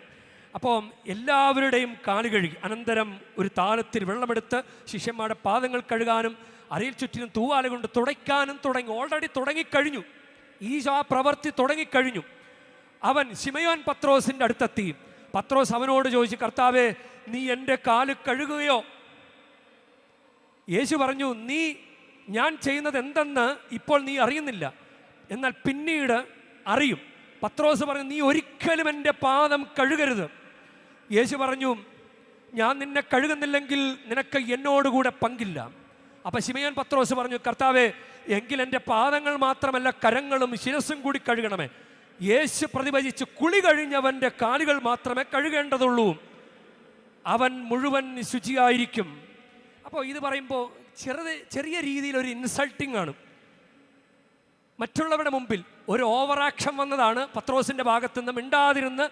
അപ്പോൾ എല്ലാവരുടെയും കാല് കഴുകി. അനന്തരം ഒരു താലത്തിൽ വെള്ളമെടുത്ത് ശിഷ്യന്മാരുടെ പാദങ്ങൾ കഴുകാനും അരയിൽ ചുറ്റിനും തൂവാല കൊണ്ട് തുടയ്ക്കാനും തുടങ്ങി. ഓൾറെഡി തുടങ്ങിക്കഴിഞ്ഞു. ഈശോ ആ പ്രവൃത്തി തുടങ്ങിക്കഴിഞ്ഞു. അവൻ ശിമയോൻ പത്രോസിൻ്റെ അടുത്തെത്തി. പത്രോസ് അവനോട് ചോദിച്ചു, കർത്താവേ, നീ എൻ്റെ കാല് കഴുകുകയോ? യേശു പറഞ്ഞു, ഞാൻ ചെയ്യുന്നത് എന്തെന്ന് ഇപ്പോൾ നീ അറിയുന്നില്ല, എന്നാൽ പിന്നീട് അറിയും. പത്രോസ് പറഞ്ഞു, നീ ഒരിക്കലും എൻ്റെ പാദം കഴുകരുത്. യേശു പറഞ്ഞു, ഞാൻ നിന്നെ കഴുകുന്നില്ലെങ്കിൽ നിനക്ക് എന്നോടുകൂടെ പങ്കില്ല. അപ്പം ശിമയോൻ പത്രോസ് പറഞ്ഞു, കർത്താവേ, എങ്കിൽ എൻ്റെ പാദങ്ങൾ മാത്രമല്ല കരങ്ങളും ശിരസ്സും കൂടി കഴുകണമേ. യേശു പ്രതിവചിച്ചു, കുളി കഴിഞ്ഞവൻ്റെ കാലുകൾ മാത്രമേ കഴുകേണ്ടതുള്ളൂ, അവൻ മുഴുവൻ ശുചിയായിരിക്കും. അപ്പോൾ ഇത് പറയുമ്പോൾ ചെറിയ രീതിയിൽ ഒരു ഇൻസൾട്ടിംഗ് ആണ്. മറ്റുള്ളവരുടെ മുമ്പിൽ ഒരു ഓവർ ആക്ഷൻ വന്നതാണ്. പത്രോസിൻ്റെ ഭാഗത്തുനിന്ന് മിണ്ടാതിരുന്ന്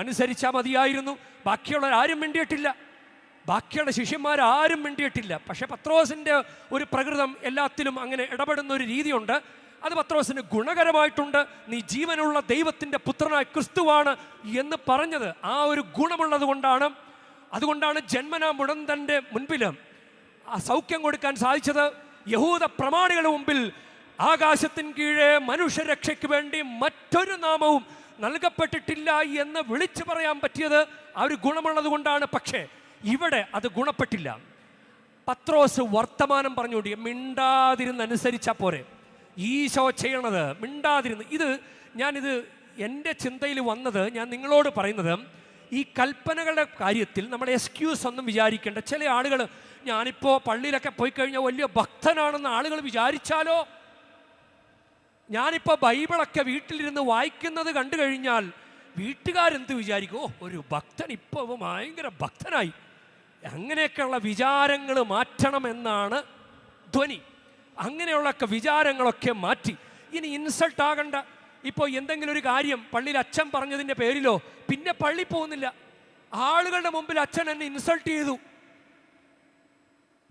അനുസരിച്ചാൽ മതിയായിരുന്നു. ബാക്കിയുള്ളവരാരും മിണ്ടിയിട്ടില്ല, ബാക്കിയുള്ള ശിഷ്യന്മാരാരും മിണ്ടിയിട്ടില്ല. പക്ഷേ പത്രോസിൻ്റെ ഒരു പ്രകൃതം എല്ലാത്തിലും അങ്ങനെ ഇടപെടുന്ന ഒരു രീതിയുണ്ട്. അത് പത്രോസിന് ഗുണകരമായിട്ടുണ്ട്. നീ ജീവനുള്ള ദൈവത്തിൻ്റെ പുത്രനായ ക്രിസ്തുവാണ് എന്ന് പറഞ്ഞത് ആ ഒരു ഗുണമുള്ളത് കൊണ്ടാണ്. അതുകൊണ്ടാണ് ജന്മനാ മുടന്തൻ്റെ മുൻപിൽ ആ സൗഖ്യം കൊടുക്കാൻ സാധിച്ചത്. യഹൂദ പ്രമാണികളുടെ മുമ്പിൽ ആകാശത്തിന് കീഴെ മനുഷ്യരക്ഷയ്ക്ക് വേണ്ടി മറ്റൊരു നാമവും നൽകപ്പെട്ടിട്ടില്ല എന്ന് വിളിച്ചു പറയാൻ പറ്റിയത് ആ ഒരു ഗുണമുള്ളത് കൊണ്ടാണ്. പക്ഷേ ഇവിടെ അത് ഗുണപ്പെട്ടില്ല. പത്രോസ് വർത്തമാനം പറഞ്ഞുകൊണ്ട് മിണ്ടാതിരുന്നനുസരിച്ചാൽ പോരെ. ഈശോ ചെയ്യണത് മിണ്ടാതിരുന്ന്. ഞാനിത് എൻ്റെ ചിന്തയിൽ വന്നത്, ഞാൻ നിങ്ങളോട് പറയുന്നത്, ഈ കൽപ്പനകളുടെ കാര്യത്തിൽ നമ്മൾ എക്സ്ക്യൂസ് ഒന്നും വിചാരിക്കേണ്ട. ചില ആളുകൾ, ഞാനിപ്പോൾ പള്ളിയിലൊക്കെ പോയി കഴിഞ്ഞാൽ വലിയ ഭക്തനാണെന്ന് ആളുകൾ വിചാരിച്ചാലോ, ഞാനിപ്പോൾ ബൈബിളൊക്കെ വീട്ടിലിരുന്ന് വായിക്കുന്നത് കണ്ടു കഴിഞ്ഞാൽ വീട്ടുകാരെന്ത് വിചാരിക്കും? ഓ, ഒരു ഭക്തൻ ഇപ്പോൾ ഭയങ്കര ഭക്തനായി. അങ്ങനെയൊക്കെയുള്ള വിചാരങ്ങൾ മാറ്റണമെന്നാണ് ധ്വനി. അങ്ങനെയുള്ളൊക്കെ വിചാരങ്ങളൊക്കെ മാറ്റി. ഇനി ഇൻസൾട്ട് ആകണ്ട. ഇപ്പോൾ എന്തെങ്കിലും ഒരു കാര്യം പള്ളിയിൽ അച്ഛൻ പറഞ്ഞതിൻ്റെ പേരിലോ പിന്നെ പള്ളി പോകുന്നില്ല. ആളുകളുടെ മുമ്പിൽ അച്ഛൻ എന്നെ ഇൻസൾട്ട് ചെയ്തു.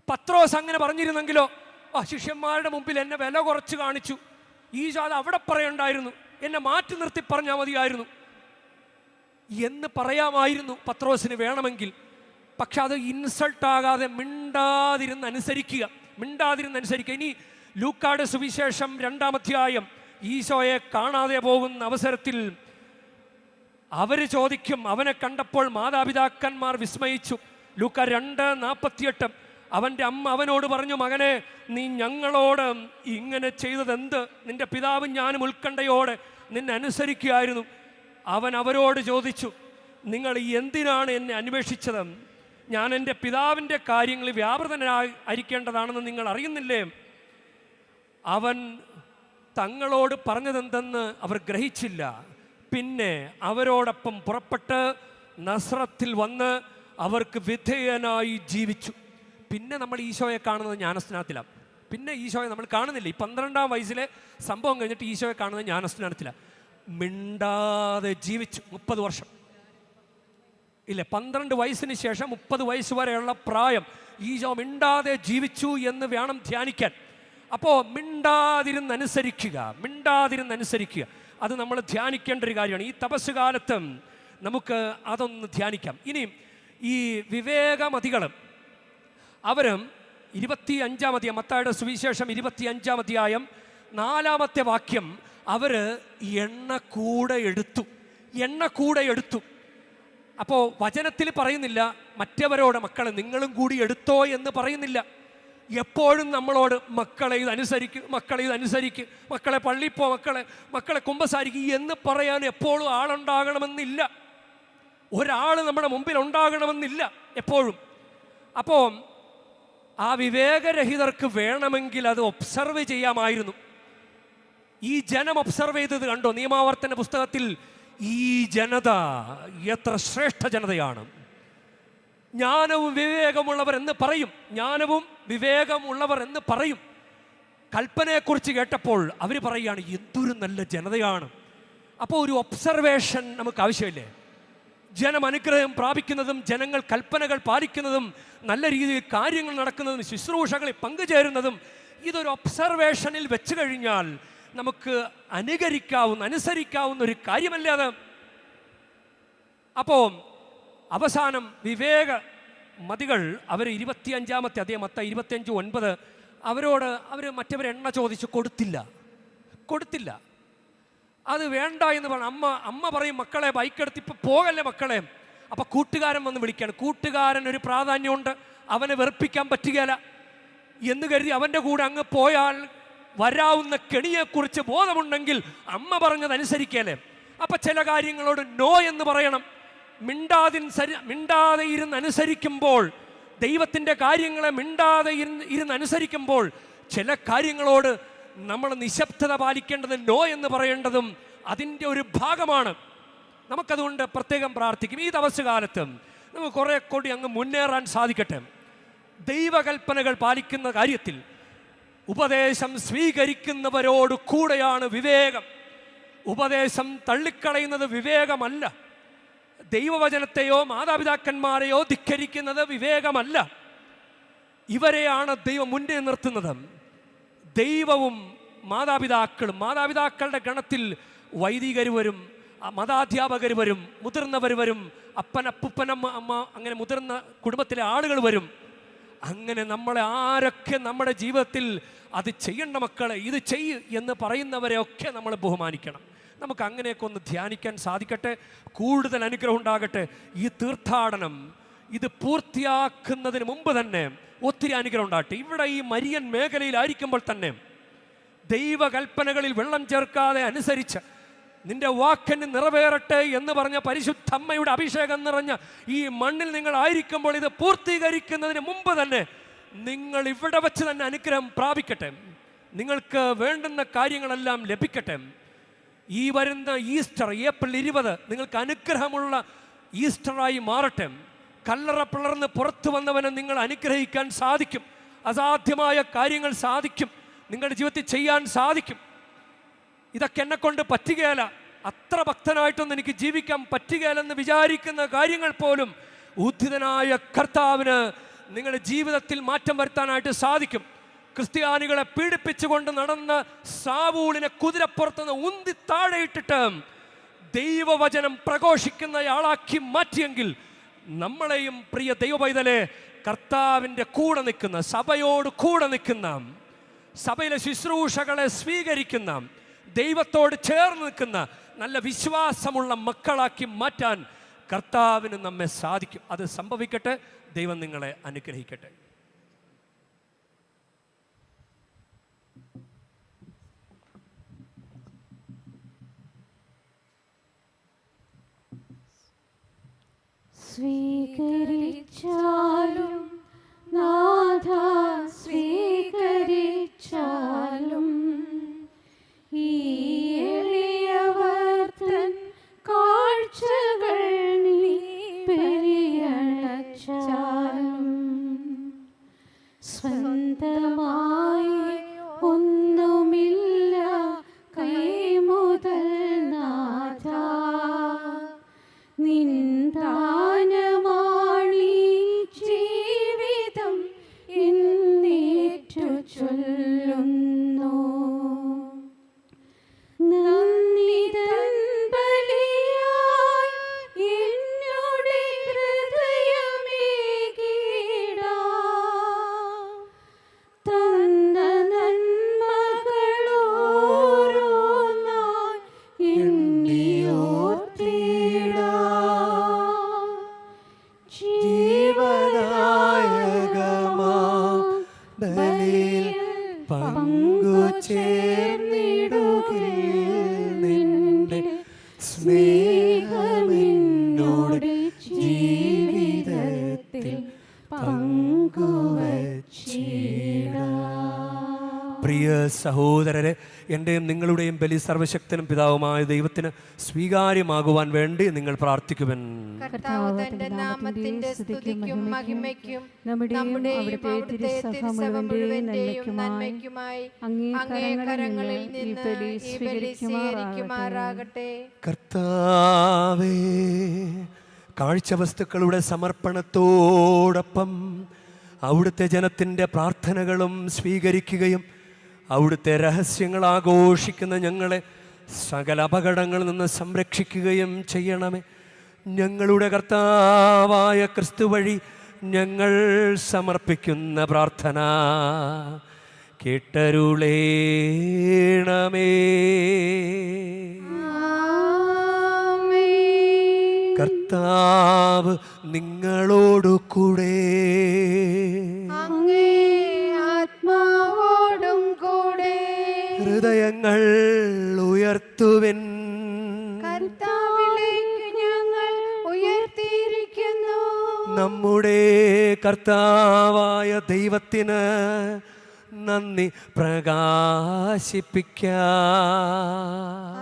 പത്രോസ് അങ്ങനെ പറഞ്ഞിരുന്നെങ്കിലോ, ശിഷ്യന്മാരുടെ മുമ്പിൽ എന്നെ വില കുറച്ച് കാണിച്ചു, ഈശോ അത് അവിടെ പറയണ്ടായിരുന്നു, എന്നെ മാറ്റി നിർത്തി പറഞ്ഞാൽ മതിയായിരുന്നു എന്ന് പറയാമായിരുന്നു പത്രോസിന് വേണമെങ്കിൽ. പക്ഷെ അത് ഇൻസൾട്ടാകാതെ മിണ്ടാതിരുന്നനുസരിക്കുക. ഇനി ലൂക്കായുടെ സുവിശേഷം 2-ാം അധ്യായം, ഈശോയെ കാണാതെ പോകുന്ന അവസരത്തിൽ അവർ ചോദിക്കും, അവനെ കണ്ടപ്പോൾ മാതാപിതാക്കന്മാർ വിസ്മയിച്ചു. ലൂക്ക 2:48. അവൻ്റെ അമ്മ അവനോട് പറഞ്ഞു, മകനെ, നീ ഞങ്ങളോട് ഇങ്ങനെ ചെയ്തതെന്ത്? നിന്റെ പിതാവും ഞാനും ഉത്കണ്ഠയോടെ നിന്നെ അനുസരിക്കുകയായിരുന്നു. അവൻ അവരോട് ചോദിച്ചു, നിങ്ങൾ എന്തിനാണ് എന്നെ അന്വേഷിച്ചത്? ഞാൻ എൻ്റെ പിതാവിൻ്റെ കാര്യങ്ങളിൽ വ്യാപൃതനായിരിക്കേണ്ടതാണെന്ന് നിങ്ങൾ അറിയുന്നില്ലേ? അവൻ തങ്ങളോട് പറഞ്ഞതെന്തെന്ന് അവർ ഗ്രഹിച്ചില്ല. പിന്നെ അവരോടൊപ്പം പുറപ്പെട്ട് നസ്രത്തിൽ വന്ന് അവർക്ക് വിധേയനായി ജീവിച്ചു. പിന്നെ നമ്മൾ ഈശോയെ കാണുന്നത് ജ്ഞാനസ്നാനത്തിലാണ്. പിന്നെ ഈശോയെ നമ്മൾ കാണുന്നില്ല. ഈ 12-ാം വയസ്സിലെ സംഭവം കഴിഞ്ഞിട്ട് ഈശോയെ കാണുന്നത് ജ്ഞാനസ്നാനത്തിലാണ്. മിണ്ടാതെ ജീവിച്ചു 30 വർഷം. ഇല്ലേ, 12 വയസ്സിന് ശേഷം 30 വയസ്സ് വരെയുള്ള പ്രായം ഈശോ മിണ്ടാതെ ജീവിച്ചു എന്ന് വേണം ധ്യാനിക്കാൻ. അപ്പോൾ മിണ്ടാതിരുന്നനുസരിക്കുക, അത് നമ്മൾ ധ്യാനിക്കേണ്ട ഒരു കാര്യമാണ്. ഈ തപസ് കാലത്ത് നമുക്ക് അതൊന്ന് ധ്യാനിക്കാം. ഇനി ഈ വിവേകമതികൾ, അവരും 25-ാം അധ്യായം, മത്തായിയുടെ സുവിശേഷം 25-ാം അധ്യായം 4-ാമത്തെ വാക്യം, അവർ എണ്ണ കൂടെ എടുത്തു. അപ്പോൾ വചനത്തിൽ പറയുന്നില്ല മറ്റവരോട് മക്കളെ നിങ്ങളും കൂടി എടുത്തോ എന്ന് പറയുന്നില്ല. എപ്പോഴും നമ്മളോട് മക്കളെ ഇതനുസരിക്കും, മക്കളെ പള്ളിപ്പോ, മക്കളെ കുമ്പസാരിക്കും എന്ന് പറയാൻ എപ്പോഴും ആളുണ്ടാകണമെന്നില്ല. ഒരാൾ നമ്മുടെ മുമ്പിൽ ഉണ്ടാകണമെന്നില്ല എപ്പോഴും. അപ്പോൾ ആ വിവേകരഹിതർക്ക് വേണമെങ്കിൽ അത് ഒബ്സർവ് ചെയ്യാമായിരുന്നു. ഈ ജനം ഒബ്സർവ് ചെയ്തത് കണ്ടോ? നിയമാവർത്തന പുസ്തകത്തിൽ ഈ ജനത എത്ര ശ്രേഷ്ഠ ജനതയാണ്, ജ്ഞാനവും വിവേകമുള്ളവർ എന്ന് പറയും. കൽപ്പനയെക്കുറിച്ച് കേട്ടപ്പോൾ അവർ പറയുകയാണ് എന്തൊരു നല്ല ജനതയാണ്. അപ്പോൾ ഒരു ഒബ്സർവേഷൻ നമുക്ക് ആവശ്യമില്ലേ? ജനം അനുഗ്രഹം പ്രാപിക്കുന്നതും ജനങ്ങൾ കൽപ്പനകൾ പാലിക്കുന്നതും നല്ല രീതിയിൽ കാര്യങ്ങൾ നടക്കുന്നതും ശുശ്രൂഷകളിൽ പങ്കുചേരുന്നതും ഇതൊരു ഒബ്സർവേഷനിൽ വെച്ച് കഴിഞ്ഞാൽ നമുക്ക് അനുസരിക്കാവുന്ന ഒരു കാര്യമല്ല അത്. അപ്പോൾ അവസാനം വിവേക മതികൾ അവർ 25-ാമത്തെ അധ്യായം മത്തായി 25:9 അവർ മറ്റവർ എണ്ണ ചോദിച്ചു കൊടുത്തില്ല. അത് വേണ്ട എന്ന് പറഞ്ഞു. അമ്മ പറയും മക്കളെ ബൈക്കെടുത്ത് ഇപ്പം പോകല്ലേ മക്കളെ. അപ്പം കൂട്ടുകാരൻ വന്ന് വിളിക്കുകയാണ്. കൂട്ടുകാരൻ ഒരു പ്രാധാന്യമുണ്ട്, അവനെ വെറുപ്പിക്കാൻ പറ്റുകയില്ല എന്ന് കരുതി അവൻ്റെ കൂടെ അങ്ങ് പോയാൽ വരാവുന്ന കെണിയെക്കുറിച്ച് ബോധമുണ്ടെങ്കിൽ അമ്മ പറഞ്ഞതനുസരിക്കല്ലേ. അപ്പം ചില കാര്യങ്ങളോട് നോ എന്ന് പറയണം. മിണ്ടാതെ ഇരുന്ന് അനുസരിക്കുമ്പോൾ, ദൈവത്തിൻ്റെ കാര്യങ്ങളെ മിണ്ടാതെ ഇരുന്ന് അനുസരിക്കുമ്പോൾ ചില കാര്യങ്ങളോട് നമ്മൾ നിശബ്ദത പാലിക്കേണ്ടത് നോ എന്ന് പറയേണ്ടതും അതിൻ്റെ ഒരു ഭാഗമാണ്. നമുക്കതുകൊണ്ട് പ്രത്യേകം പ്രാർത്ഥിക്കും. ഈ ദിവസകാലത്ത് നമുക്ക് കുറെ കൂടി അങ്ങ് മുന്നേറാൻ സാധിക്കട്ടെ. ദൈവകൽപ്പനകൾ പാലിക്കുന്ന കാര്യത്തിൽ ഉപദേശം സ്വീകരിക്കുന്നവരോട് കൂടെയാണ് വിവേകം. ഉപദേശം തള്ളിക്കളയുന്നത് വിവേകമല്ല. ദൈവവചനത്തെയോ മാതാപിതാക്കന്മാരെയോ ധിക്കരിക്കുന്നത് വിവേകമല്ല. ഇവരെയാണ് ദൈവം മുന്നേ നിർത്തുന്നത്. ദൈവവും മാതാപിതാക്കളുടെ ഗണത്തിൽ വൈദികർ വരും, മതാധ്യാപകർ വരും, മുതിർന്നവർ വരും, അപ്പനമ്മ അങ്ങനെ മുതിർന്ന കുടുംബത്തിലെ ആളുകൾ വരും. അങ്ങനെ നമ്മളെ ആരൊക്കെ നമ്മുടെ ജീവിതത്തിൽ അത് ചെയ്യേണ്ട മക്കളെ ഇത് ചെയ്യ് എന്ന് പറയുന്നവരെയൊക്കെ നമ്മൾ ബഹുമാനിക്കണം. നമുക്ക് അങ്ങനെയൊക്കെ ഒന്ന് ധ്യാനിക്കാൻ സാധിക്കട്ടെ. കൂടുതൽ അനുഗ്രഹം ഉണ്ടാകട്ടെ. ഈ തീർത്ഥാടനം ഇത് പൂർത്തിയാക്കുന്നതിന് മുമ്പ് തന്നെ ഒത്തിരി അനുഗ്രഹം ഉണ്ടാകട്ടെ. ഇവിടെ ഈ മരിയൻ മേഖലയിലായിരിക്കുമ്പോൾ തന്നെ ദൈവകൽപ്പനകളിൽ വെള്ളം ചേർക്കാതെ അനുസരിച്ച് നിന്റെ വാക്കിന് നിറവേറട്ടെ എന്ന് പറഞ്ഞ പരിശുദ്ധ അമ്മയുടെ അഭിഷേകം നിറഞ്ഞ ഈ മണ്ണിൽ നിങ്ങൾ ആയിരിക്കുമ്പോൾ ഇത് പൂർത്തീകരിക്കുന്നതിന് മുമ്പ് തന്നെ നിങ്ങൾ ഇവിടെ വെച്ച് തന്നെ അനുഗ്രഹം പ്രാപിക്കട്ടെ. നിങ്ങൾക്ക് വേണ്ടുന്ന കാര്യങ്ങളെല്ലാം ലഭിക്കട്ടെ. ഈ വരുന്ന ഈസ്റ്റർ ഏപ്രിൽ 20 നിങ്ങൾക്ക് അനുഗ്രഹമുള്ള ഈസ്റ്ററായി മാറട്ടെ. കല്ലറ പിളർന്ന് പുറത്തു വന്നവനെ നിങ്ങൾ അനുഗ്രഹിക്കാൻ സാധിക്കും. അസാധ്യമായ കാര്യങ്ങൾ സാധിക്കും, നിങ്ങളുടെ ജീവിതത്തിൽ ചെയ്യാൻ സാധിക്കും. ഇതൊക്കെ എന്നെ കൊണ്ട് പറ്റുകയില്ല, അത്ര ഭക്തനായിട്ടൊന്നും എനിക്ക് ജീവിക്കാൻ പറ്റുകയില്ലെന്ന് വിചാരിക്കുന്ന കാര്യങ്ങൾ പോലും ഉദ്ധിതനായ കർത്താവിന് നിങ്ങളുടെ ജീവിതത്തിൽ മാറ്റം വരുത്താനായിട്ട് സാധിക്കും. ക്രിസ്ത്യാനികളെ പീഡിപ്പിച്ചുകൊണ്ട് നടന്ന സാവൂളിനെ കുതിരപ്പുറത്തുനിന്ന് ഉന്തി താഴെയിട്ടിട്ട് ദൈവവചനം പ്രഘോഷിക്കുന്നയാളാക്കി മാറ്റിയെങ്കിൽ നമ്മളെയും പ്രിയ ദൈവപൈതലെ കർത്താവിൻ്റെ കൂടെ നിൽക്കുന്ന, സഭയോട് കൂടെ നിൽക്കുന്ന, സഭയിലെ ശുശ്രൂഷകളെ സ്വീകരിക്കുന്ന, ദൈവത്തോട് ചേർന്ന് നിൽക്കുന്ന നല്ല വിശ്വാസമുള്ള മക്കളാക്കി മാറ്റാൻ കർത്താവിന് നമ്മെ സാധിക്കും. അത് സംഭവിക്കട്ടെ. ദൈവം നിങ്ങളെ അനുഗ്രഹിക്കട്ടെ. സ്വീകരിച്ചാലും നാഥ സ്വീകരിച്ചാലും ഈ എളിയവർ തൻ കാഴ്ചകൾ നീ പെരിയണച്ചാലും സ്വന്തമായി ഒന്നുമില്ല കൈമുതൽ നാഥ നിന്ദാനമാണീ ജീവിതം എന്നേറ്റു ചൊല്ലുന്നു. നന്ദിതൻ ബലിയായി എന്നോട് സഹോദരരെ, എൻ്റെയും നിങ്ങളുടെയും ബലി സർവശക്തനും പിതാവുമായ ദൈവത്തിന് സ്വീകാര്യമാകുവാൻ വേണ്ടി നിങ്ങൾ പ്രാർത്ഥിക്കുവൻ. കർത്താവ് തന്റെ നാമത്തിന്റെ സ്തുതിക്കും മഹിമയ്ക്കും നമ്മുടെയും അവിടുത്തെ തിരുസഭ മുഴുവന്റെയും നന്മയ്ക്കുമായി അങ്ങേ കരങ്ങളിൽ നിന്ന് ഈ ബലി സ്വീകരിക്കുമാറാകട്ടെ. കർത്താവേ, കാഴ്ചവസ്തുക്കളുടെ സമർപ്പണത്തോടൊപ്പം അവിടുത്തെ ജനത്തിൻ്റെ പ്രാർത്ഥനകളും സ്വീകരിക്കുകയും അവിടുത്തെ രഹസ്യങ്ങൾ ആഘോഷിക്കുന്ന ഞങ്ങളെ സകല അപകടങ്ങളിൽ നിന്ന് സംരക്ഷിക്കുകയും ചെയ്യണമേ. ഞങ്ങളുടെ കർത്താവായ ക്രിസ്തു വഴി ഞങ്ങൾ സമർപ്പിക്കുന്ന പ്രാർത്ഥന കേട്ടരുളേണമേ. കർത്താവ് നിങ്ങളോടു കൂടെ, അങ്ങേ ആത്മാവോടും കൂടെ. ഹൃദയങ്ങൾ ഉയർത്തുവിൻ. കർത്താവിലേക്ക് ഞങ്ങൾ ഉയർത്തിയിരിക്കുന്നു. നമ്മുടെ കർത്താവായ ദൈവത്തിന് നന്ദി പ്രകാശിപ്പിക്കാം.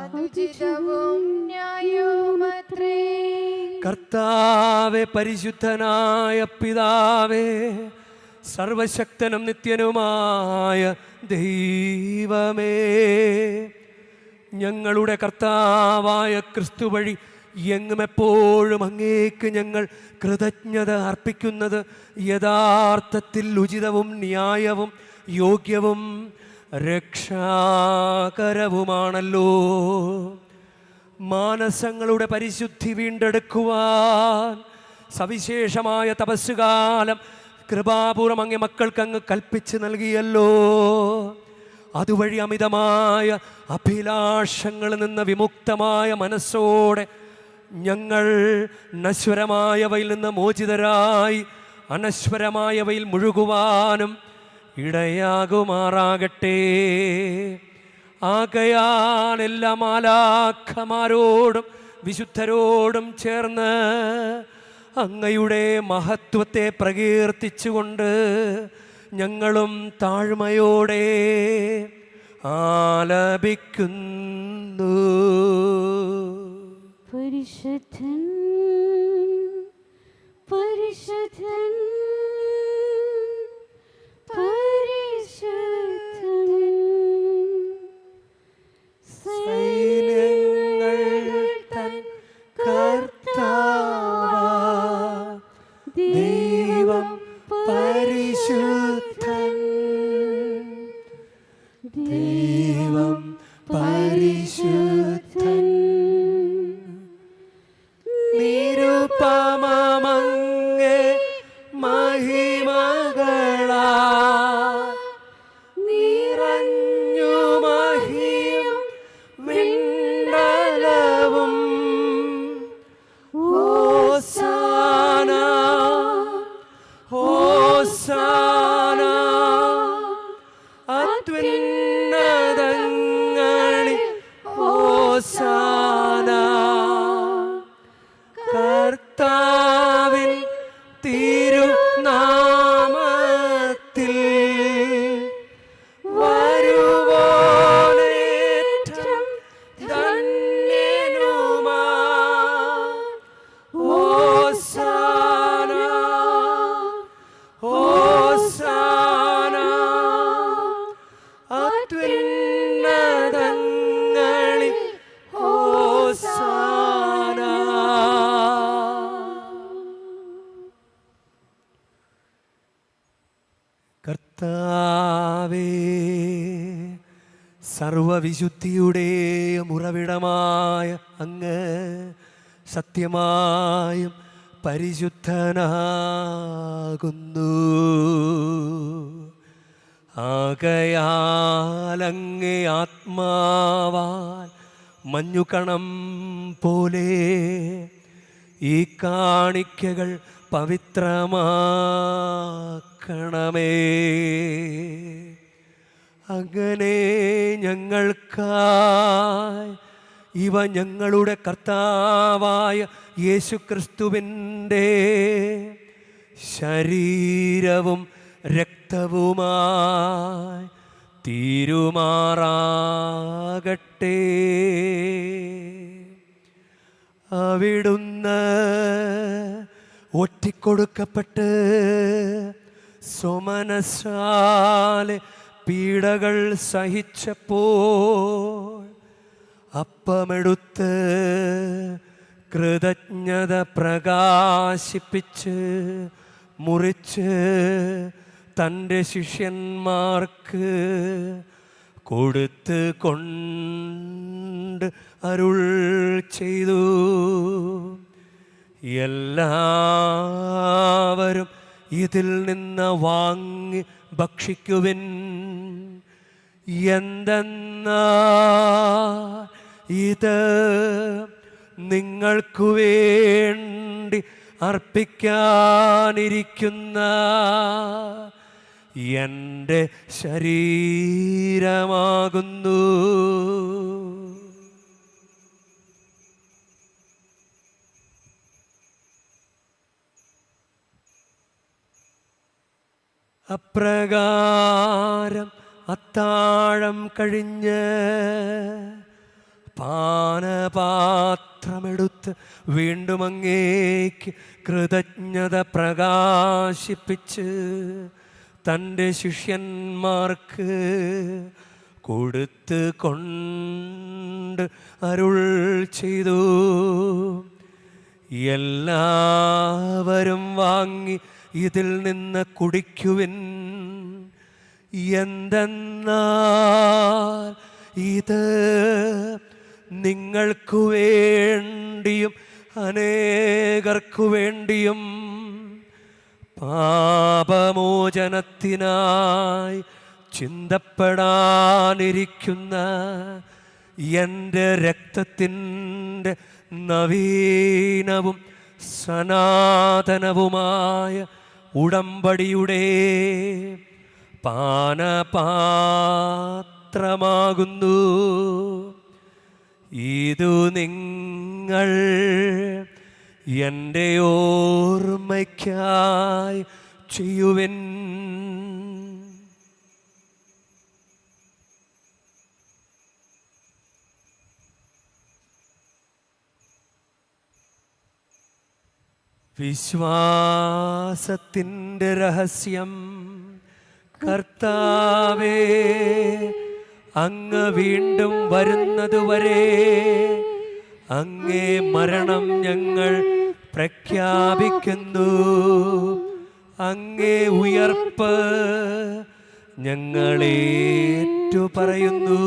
അതുചിതവും ന്യായവുമത്രേ. കർത്താവേ, പരിശുദ്ധനായ പിതാവേ, സർവശക്തനും നിത്യനുമായ ദൈവമേ, ഞങ്ങളുടെ കർത്താവായ ക്രിസ്തു വഴി എങ്ങും എപ്പോഴും അങ്ങേക്ക് ഞങ്ങൾ കൃതജ്ഞത അർപ്പിക്കുന്നത് യഥാർത്ഥത്തിൽ ഉചിതവും ന്യായവും യോഗ്യവും രക്ഷാകരവുമാണല്ലോ. മാനസങ്ങളുടെ പരിശുദ്ധി വീണ്ടെടുക്കുവാൻ സവിശേഷമായ തപസ്സുകാലം കൃപാപൂർവം അങ്ങേ മക്കൾക്ക് അങ്ങ് കൽപ്പിച്ച് നൽകിയല്ലോ. അതുവഴി അമിതമായ അഭിലാഷങ്ങളിൽ നിന്ന് വിമുക്തമായ മനസ്സോടെ ഞങ്ങൾ നശ്വരമായവയിൽ നിന്ന് മോചിതരായി അനശ്വരമായവയിൽ മുഴുകുവാനും ഇടയാകുമാറാകട്ടെ. ആകയാൽ എല്ലാ മാലാഖമാരോടും വിശുദ്ധരോടും ചേർന്ന് അങ്ങയുടെ മഹത്വത്തെ പ്രകീർത്തിച്ചുകൊണ്ട് ഞങ്ങളും താഴ്മയോടെ ആലപിക്കുന്നു. പരിശുദ്ധൻ പരിശുദ്ധൻ പരിശുദ്ധൻ, സൈന്യങ്ങൾ തൻ കർത്താവാം ദൈവം പരിശുദ്ധൻ, ദൈവം പരിശുദ്ധൻ. നിരുപമമങ്ങേ മഹിമകളാ നിറഞ്ഞു മഹിയും വിണ്ടലവും. ഹോസാന ഹോസാന അത്യുന്നതങ്ങളിൽ ഹോസാന. കർത്താവിൻ തിരുനാമത്തിൽ വരുവോനേറ്റം ധന്യനുമാ. ഹോസാന ഹോസാന അത്യുന്നതങ്ങളിൽ ഹോസാന. കർത്താവേ, സർവവിശുദ്ധിയുടെയും ഉറവിടമായ അങ്ങ് സത്യമായും പരിശുദ്ധനാകുന്നു. ആകയാൽ അങ്ങേ ആത്മാവാൽ മഞ്ഞുകണം പോലെ ഈ കാണിക്കകൾ പവിത്രമാക്കണമേ. അങ്ങനെ ഞങ്ങൾക്കായി ഇവ ഞങ്ങളുടെ കർത്താവായ യേശുക്രിസ്തുവിൻ്റെ ശരീരവും രക്തവുമായി തീരുമാറാകട്ടെ. അവിടുന്ന് ഒറ്റിക്കൊടുക്കപ്പെട്ട് സ്വമനസാലെ പീഡകൾ സഹിച്ചപ്പോൾ അപ്പമെടുത്ത് കൃതജ്ഞത പ്രകാശിപ്പിച്ച് മുറിച്ച് തൻ്റെ ശിഷ്യന്മാർക്ക് കൊടുത്ത് കൊണ്ട് അരുൾ ചെയ്തു, എല്ലാവരും ഇതിൽ നിന്ന് വാങ്ങി ഭക്ഷിക്കുവിൻ. എന്തെന്നാ ഇത് നിങ്ങൾക്കു വേണ്ടി അർപ്പിക്കാനിരിക്കുന്ന എൻ്റെ ശരീരമാകുന്നു. അപ്രകാരം അത്താഴം കഴിഞ്ഞ് പാനപാത്രമെടുത്ത് വീണ്ടും അങ്ങേക്ക് കൃതജ്ഞത പ്രകാശിപ്പിച്ച് തൻ്റെ ശിഷ്യന്മാർക്ക് കൊടുത്ത് കൊണ്ട് അരുൾ ചെയ്തു, എല്ലാവരും വാങ്ങി ഇതിൽ നിന്ന് കുടിക്കുവിൻ. എന്തെന്നാൽ ഇത് നിങ്ങൾക്കു വേണ്ടിയും അനേകർക്കു വേണ്ടിയും പാപമോചനത്തിനായി ചിന്തപ്പെടാനിരിക്കുന്ന എൻ്റെ രക്തത്തിൻ്റെ നവീനവും സനാതനവുമായ ഉടമ്പടിയുടെ പാനപാത്രമാകുന്നു. ഇതു നിങ്ങൾ എൻ്റെ ഓർമ്മയ്ക്കായി ചെയ്യുവിൻ. വിശ്വാസത്തിൻ്റെ രഹസ്യം. കർത്താവേ, അങ്ങ് വീണ്ടും വരുന്നതുവരെ അങ്ങേ മരണം ഞങ്ങൾ പ്രഖ്യാപിക്കുന്നു. അങ്ങേ ഉയർപ്പ് ഞങ്ങളേറ്റു പറയുന്നു.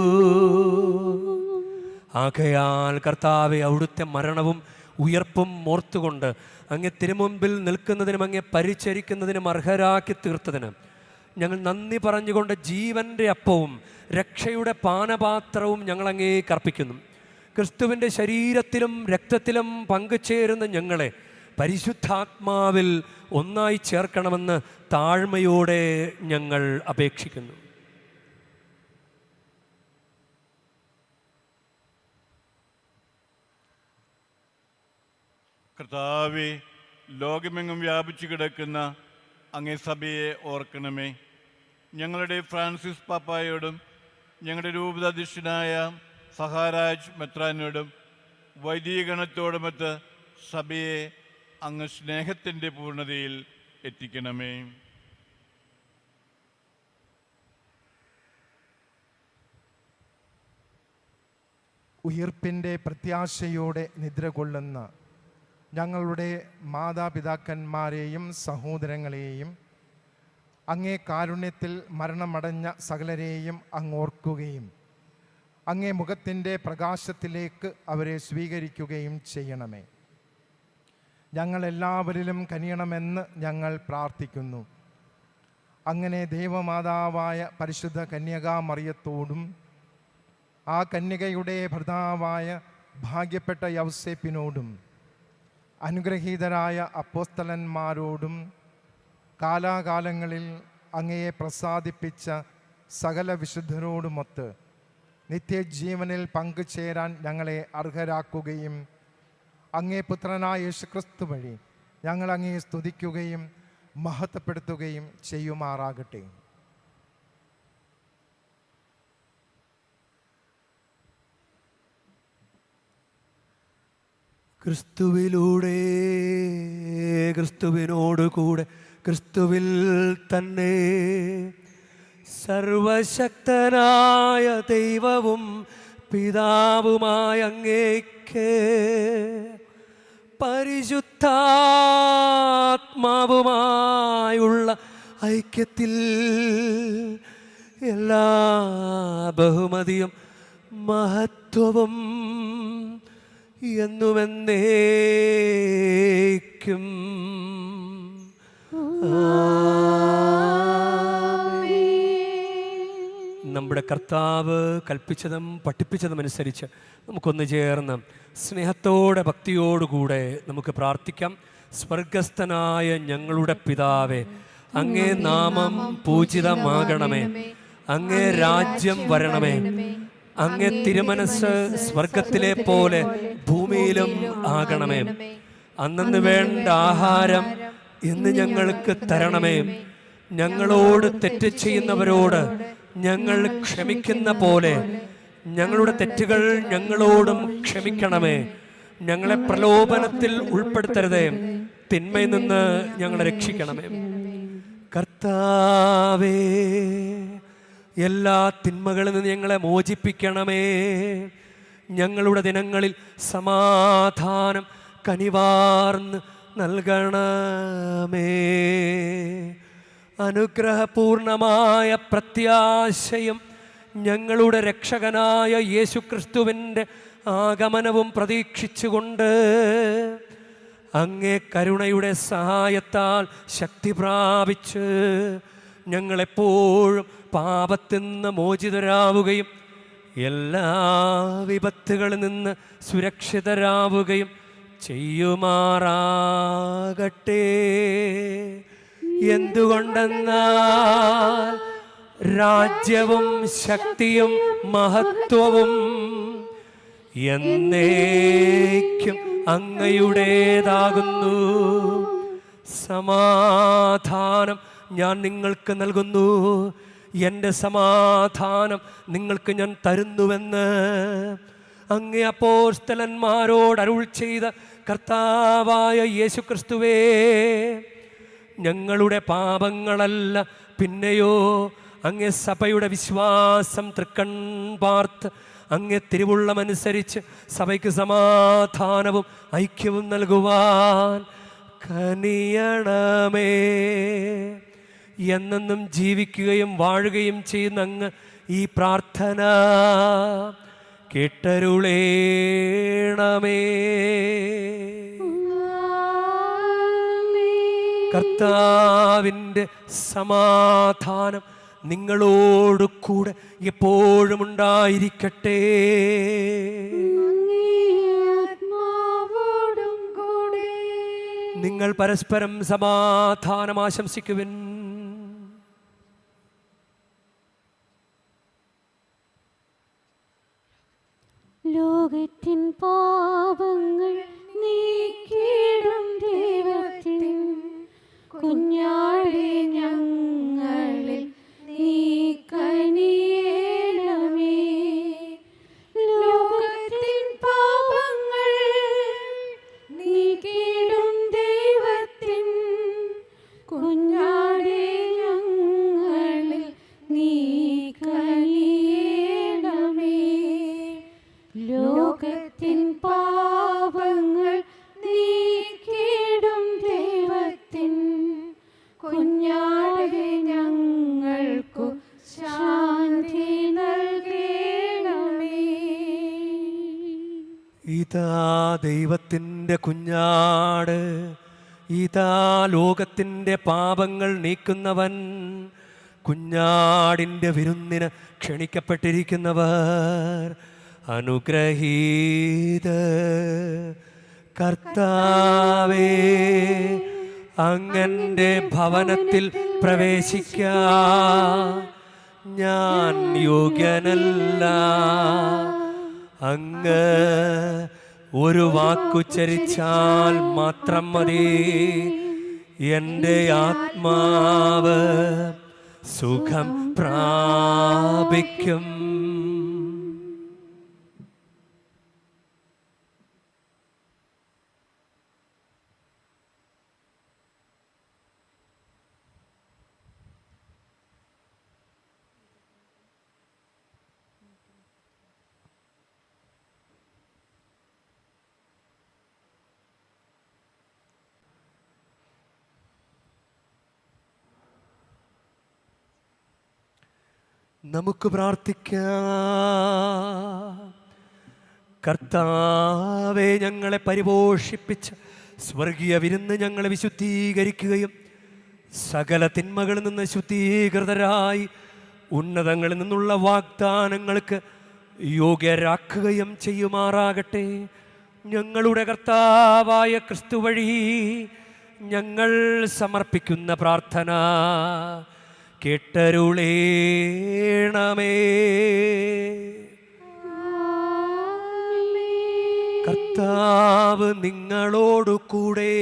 ആകയാൽ കർത്താവെ, അവിടുത്തെ മരണവും ഉയർപ്പും ഓർത്തുകൊണ്ട് അങ്ങേ തിരുമുമ്പിൽ നിൽക്കുന്നതിനും അങ്ങേ പരിചരിക്കുന്നതിനും അർഹരാക്കി തീർത്തതിന് ഞങ്ങൾ നന്ദി പറഞ്ഞുകൊണ്ട് ജീവൻ്റെ അപ്പവും രക്ഷയുടെ പാനപാത്രവും ഞങ്ങൾ അങ്ങേക്ക് അർപ്പിക്കുന്നു. ക്രിസ്തുവിൻ്റെ ശരീരത്തിലും രക്തത്തിലും പങ്കുചേരുന്ന ഞങ്ങളെ പരിശുദ്ധാത്മാവിൽ ഒന്നായി ചേർക്കണമെന്ന് താഴ്മയോടെ ഞങ്ങൾ അപേക്ഷിക്കുന്നു. കർത്താവേ, ലോകമെങ്ങും വ്യാപിച്ചു കിടക്കുന്ന അങ്ങേ സഭയെ ഓർക്കണമേ. ഞങ്ങളുടെ ഫ്രാൻസിസ് പാപ്പായോടും ഞങ്ങളുടെ രൂപതാധ്യക്ഷനായ സഹാരാജ് മെത്രാനോടും വൈദികഗണത്തോടുമൊത്ത് സഭയെ അങ്ങ് സ്നേഹത്തിൻ്റെ പൂർണ്ണതയിൽ എത്തിക്കണമേ. ഉയിർപ്പിൻ്റെ പ്രത്യാശയോടെ നിദ്ര കൊള്ളുന്ന ഞങ്ങളുടെ മാതാപിതാക്കന്മാരെയും സഹോദരങ്ങളെയും അങ്ങേ കാരുണ്യത്തിൽ മരണമടഞ്ഞ സകലരെയും അങ്ങോർക്കുകയും അങ്ങേ മുഖത്തിൻ്റെ പ്രകാശത്തിലേക്ക് അവരെ സ്വീകരിക്കുകയും ചെയ്യണമേ. ഞങ്ങളെല്ലാവരിലും കനിയണമെന്ന് ഞങ്ങൾ പ്രാർത്ഥിക്കുന്നു. അങ്ങനെ ദൈവമാതാവായ പരിശുദ്ധ കന്യകാമറിയത്തോടും ആ കന്യകയുടെ ഭർത്താവായ ഭാഗ്യപ്പെട്ട യൗസേപ്പിനോടും അനുഗ്രഹീതരായ അപ്പോസ്തലന്മാരോടും കാലാകാലങ്ങളിൽ അങ്ങയെ പ്രസാദിപ്പിച്ച സകല വിശുദ്ധരോടുമൊത്ത് നിത്യജീവനിൽ പങ്കുചേരാൻ ഞങ്ങളെ അർഹരാക്കുകയും അങ്ങേ പുത്രനായ യേശുക്രിസ്തു വഴി ഞങ്ങൾ അങ്ങയെ സ്തുതിക്കുകയും മഹത്വപ്പെടുത്തുകയും ചെയ്യുമാറാകട്ടെ. ക്രിസ്തുവിലൂടെ, ക്രിസ്തുവിനോടുകൂടെ, ക്രിസ്തുവിൽ തന്നെ സർവശക്തനായ ദൈവവും പിതാവുമായ അങ്ങേക്ക് പരിശുദ്ധാത്മാവുമായുള്ള ഐക്യത്തിൽ എല്ലാ ബഹുമതിയും മഹത്വവും എന്നുമെന്നേക്കും നമ്മുടെ കർത്താവ് കൽപ്പിച്ചതും പഠിപ്പിച്ചതും അനുസരിച്ച് നമുക്കൊന്ന് ചേർന്ന് സ്നേഹത്തോടെ ഭക്തിയോടുകൂടെ നമുക്ക് പ്രാർത്ഥിക്കാം. സ്വർഗസ്ഥനായ ഞങ്ങളുടെ പിതാവേ, അങ്ങേ നാമം പൂജിതമാകണമേ, അങ്ങേ രാജ്യം വരണമേ, അങ്ങേ തിരുമനസ് സ്വർഗത്തിലെ പോലെ ഭൂമിയിലും ആകണമേ. അന്നന്ന് വേണ്ട ആഹാരം ഇന്ന് ഞങ്ങൾക്ക് തരണമേ. ഞങ്ങളോട് തെറ്റ് ചെയ്യുന്നവരോട് ഞങ്ങൾ ക്ഷമിക്കുന്ന പോലെ ഞങ്ങളുടെ തെറ്റുകൾ ഞങ്ങളോടും ക്ഷമിക്കണമേ. ഞങ്ങളെ പ്രലോഭനത്തിൽ ഉൾപ്പെടുത്തരുതേ, തിന്മയിൽ നിന്ന് ഞങ്ങളെ രക്ഷിക്കണമേ. കർത്താവേ, എല്ലാ തിന്മകളിൽ നിന്ന് ഞങ്ങളെ മോചിപ്പിക്കണമേ. ഞങ്ങളുടെ ദിനങ്ങളിൽ സമാധാനം കനിവാർന്ന് നൽകണമേ. അനുഗ്രഹപൂർണമായ പ്രത്യാശയും ഞങ്ങളുടെ രക്ഷകനായ യേശുക്രിസ്തുവിൻ്റെ ആഗമനവും പ്രതീക്ഷിച്ചുകൊണ്ട് അങ്ങേ കരുണയുടെ സഹായത്താൽ ശക്തി പ്രാപിച്ച് ഞങ്ങളെപ്പോഴും പാപത്തിൽ നിന്ന് മോചിതരാവുകയും എല്ലാ വിപത്തുകളിൽ നിന്ന് സുരക്ഷിതരാവുകയും ചെയ്യുമാറാകട്ടെ. എന്തുകൊണ്ടെന്നാൽ രാജ്യവും ശക്തിയും മഹത്വവും എന്നേക്കും അങ്ങയുടേതാകുന്നു. സമാധാനം ഞാൻ നിങ്ങൾക്ക് നൽകുന്നു, എൻ്റെ സമാധാനം നിങ്ങൾക്ക് ഞാൻ തരുന്നുവെന്ന് അങ്ങേ അപ്പോസ്തലന്മാരോട് അരുൾ ചെയ്ത കർത്താവായ യേശുക്രിസ്തുവേ, ഞങ്ങളുടെ പാപങ്ങളല്ല പിന്നെയോ അങ്ങേ സഭയുടെ വിശ്വാസം തൃക്കൺ പാർത്ത് അങ്ങേ തിരുവുള്ളമനുസരിച്ച് സഭയ്ക്ക് സമാധാനവും ഐക്യവും നൽകുവാൻ കനിയണമേ. എന്നെന്നും ജീവിക്കുകയും വാഴുകയും ചെയ്യുന്ന അങ്ങ് ഈ പ്രാർത്ഥന കേട്ടരുളേണമേ. കർത്താവിൻ്റെ സമാധാനം നിങ്ങളോട് കൂടെ എപ്പോഴും ഉണ്ടായിരിക്കട്ടെ. നിങ്ങൾ പരസ്പരം സമാധാനം ആശംസിക്കുവിൻ. ലോകത്തിൻ പാപങ്ങൾ നീക്കിടും ദൈവത്തിൻ കുഞ്ഞാടേ, ഞങ്ങളിൽ നീ കനിയണമേ. ലോകത്തിൻ പാപങ്ങൾ നീക്കിടും ദൈവത്തിൻ കുഞ്ഞാടേ, ഞങ്ങളിൽ നീ കനിയണമേ. ലോകത്തിൻ പാപങ്ങൾ നീക്കിടും ദൈവത്തിൻ കുഞ്ഞാടേ, ഞങ്ങൾക്കു ശാന്തി നൽകണമേ. ഇതാ ദൈവത്തിൻ്റെ കുഞ്ഞാട്, ഇതാ ലോകത്തിൻ്റെ പാപങ്ങൾ നീക്കുന്നവൻ. കുഞ്ഞാടിൻ്റെ വിരുന്നിന് ക്ഷണിക്കപ്പെട്ടിരിക്കുന്നവർ അനുഗ്രഹീത. കർത്താവേ, അങ്ങൻ്റെ ഭവനത്തിൽ പ്രവേശിക്കാൻ ഞാൻ യോഗ്യനല്ല. അങ്ങ് ഒരു വാക്കുച്ചരിച്ചാൽ മാത്രം മതി, എൻ്റെ ആത്മാവ് സുഖം പ്രാപിക്കും. നമുക്ക് പ്രാർത്ഥിക്കാം. കർത്താവേ, ഞങ്ങളെ പരിപോഷിപ്പിച്ച് സ്വർഗീയ വിരുന്ന് ഞങ്ങളെ വിശുദ്ധീകരിക്കുകയും സകല തിന്മകളിൽ നിന്ന് ശുദ്ധീകൃതരായി ഉന്നതങ്ങളിൽ നിന്നുള്ള വാഗ്ദാനങ്ങൾക്ക് യോഗ്യരാക്കുകയും ചെയ്യുമാറാകട്ടെ. ഞങ്ങളുടെ കർത്താവായ ക്രിസ്തു വഴി ഞങ്ങൾ സമർപ്പിക്കുന്ന പ്രാർത്ഥന കേട്ടരുളേണമേ. കർത്താവ് നിങ്ങളോടു കൂടെ.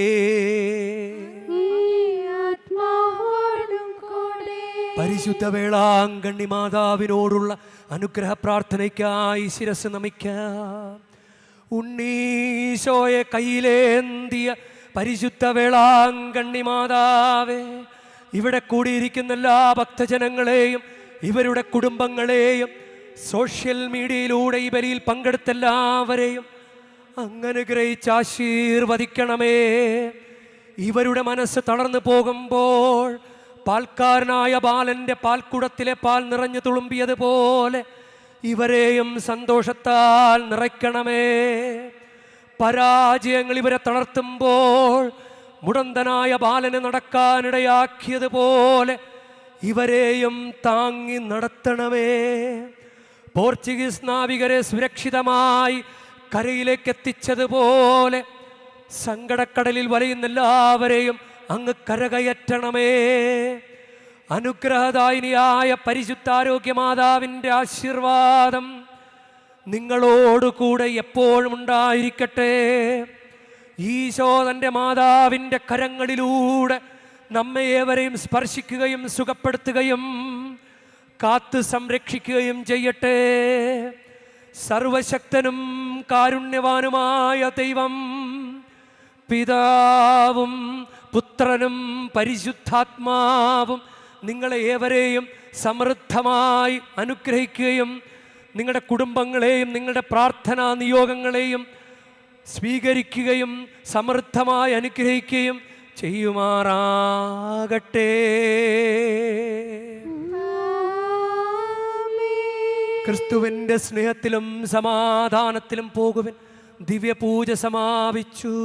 പരിശുദ്ധ വേളാങ്കണ്ണി മാതാവിനോടുള്ള അനുഗ്രഹ പ്രാർത്ഥനയ്ക്കായി ശിരസ് നമിക്കാം. ഉണ്ണീശോയെ കയ്യിലേന്തിയ പരിശുദ്ധ വേളാങ്കണ്ണി മാതാവേ, ഇവിടെ കൂടിയിരിക്കുന്ന എല്ലാ ഭക്തജനങ്ങളെയും ഇവരുടെ കുടുംബങ്ങളെയും സോഷ്യൽ മീഡിയയിലൂടെ ഈ ബലിയിൽ പങ്കെടുത്ത എല്ലാവരെയും അങ്ങനുഗ്രഹിച്ച് ആശീർവദിക്കണമേ. ഇവരുടെ മനസ്സ് തളർന്നു പോകുമ്പോൾ പാൽക്കാരനായ ബാലന്റെ പാൽക്കുടത്തിലെ പാൽ നിറഞ്ഞു തുളുമ്പിയതുപോലെ ഇവരെയും സന്തോഷത്താൽ നിറയ്ക്കണമേ. പരാജയങ്ങൾ ഇവരെ തളർത്തുമ്പോൾ മുടന്തനായ ബാലനെ നടക്കാനിടയാക്കിയതുപോലെ ഇവരെയും താങ്ങി നടത്തണമേ. പോർച്ചുഗീസ് നാവികരെ സുരക്ഷിതമായി കരയിലേക്ക് എത്തിച്ചതുപോലെ സങ്കടക്കടലിൽ വലയുന്ന എല്ലാവരെയും അങ്ങ് കരകയറ്റണമേ. അനുഗ്രഹദായിനിയായ പരിശുദ്ധാരോഗ്യ മാതാവിൻ്റെ ആശീർവാദം നിങ്ങളോടുകൂടെ എപ്പോഴും ഉണ്ടായിരിക്കട്ടെ. ഈശോ തൻ്റെ മാതാവിൻ്റെ കരങ്ങളിലൂടെ നമ്മെ ഏവരെയും സ്പർശിക്കുകയും സുഖപ്പെടുത്തുകയും കാത്തു സംരക്ഷിക്കുകയും ചെയ്യട്ടെ. സർവശക്തനും കാരുണ്യവാനുമായ ദൈവം, പിതാവും പുത്രനും പരിശുദ്ധാത്മാവും നിങ്ങളെ ഏവരെയും സമൃദ്ധമായി അനുഗ്രഹിക്കുകയും നിങ്ങളുടെ കുടുംബങ്ങളെയും നിങ്ങളുടെ പ്രാർത്ഥനാ നിയോഗങ്ങളെയും സ്വീകരിക്കുകയും സമൃദ്ധമായി അനുഗ്രഹിക്കുകയും ചെയ്യുമാറാകട്ടെ. ക്രിസ്തുവിൻ്റെ സ്നേഹത്തിലും സമാധാനത്തിലും പോകുവിൻ. ദിവ്യപൂജ സമാപിച്ചു.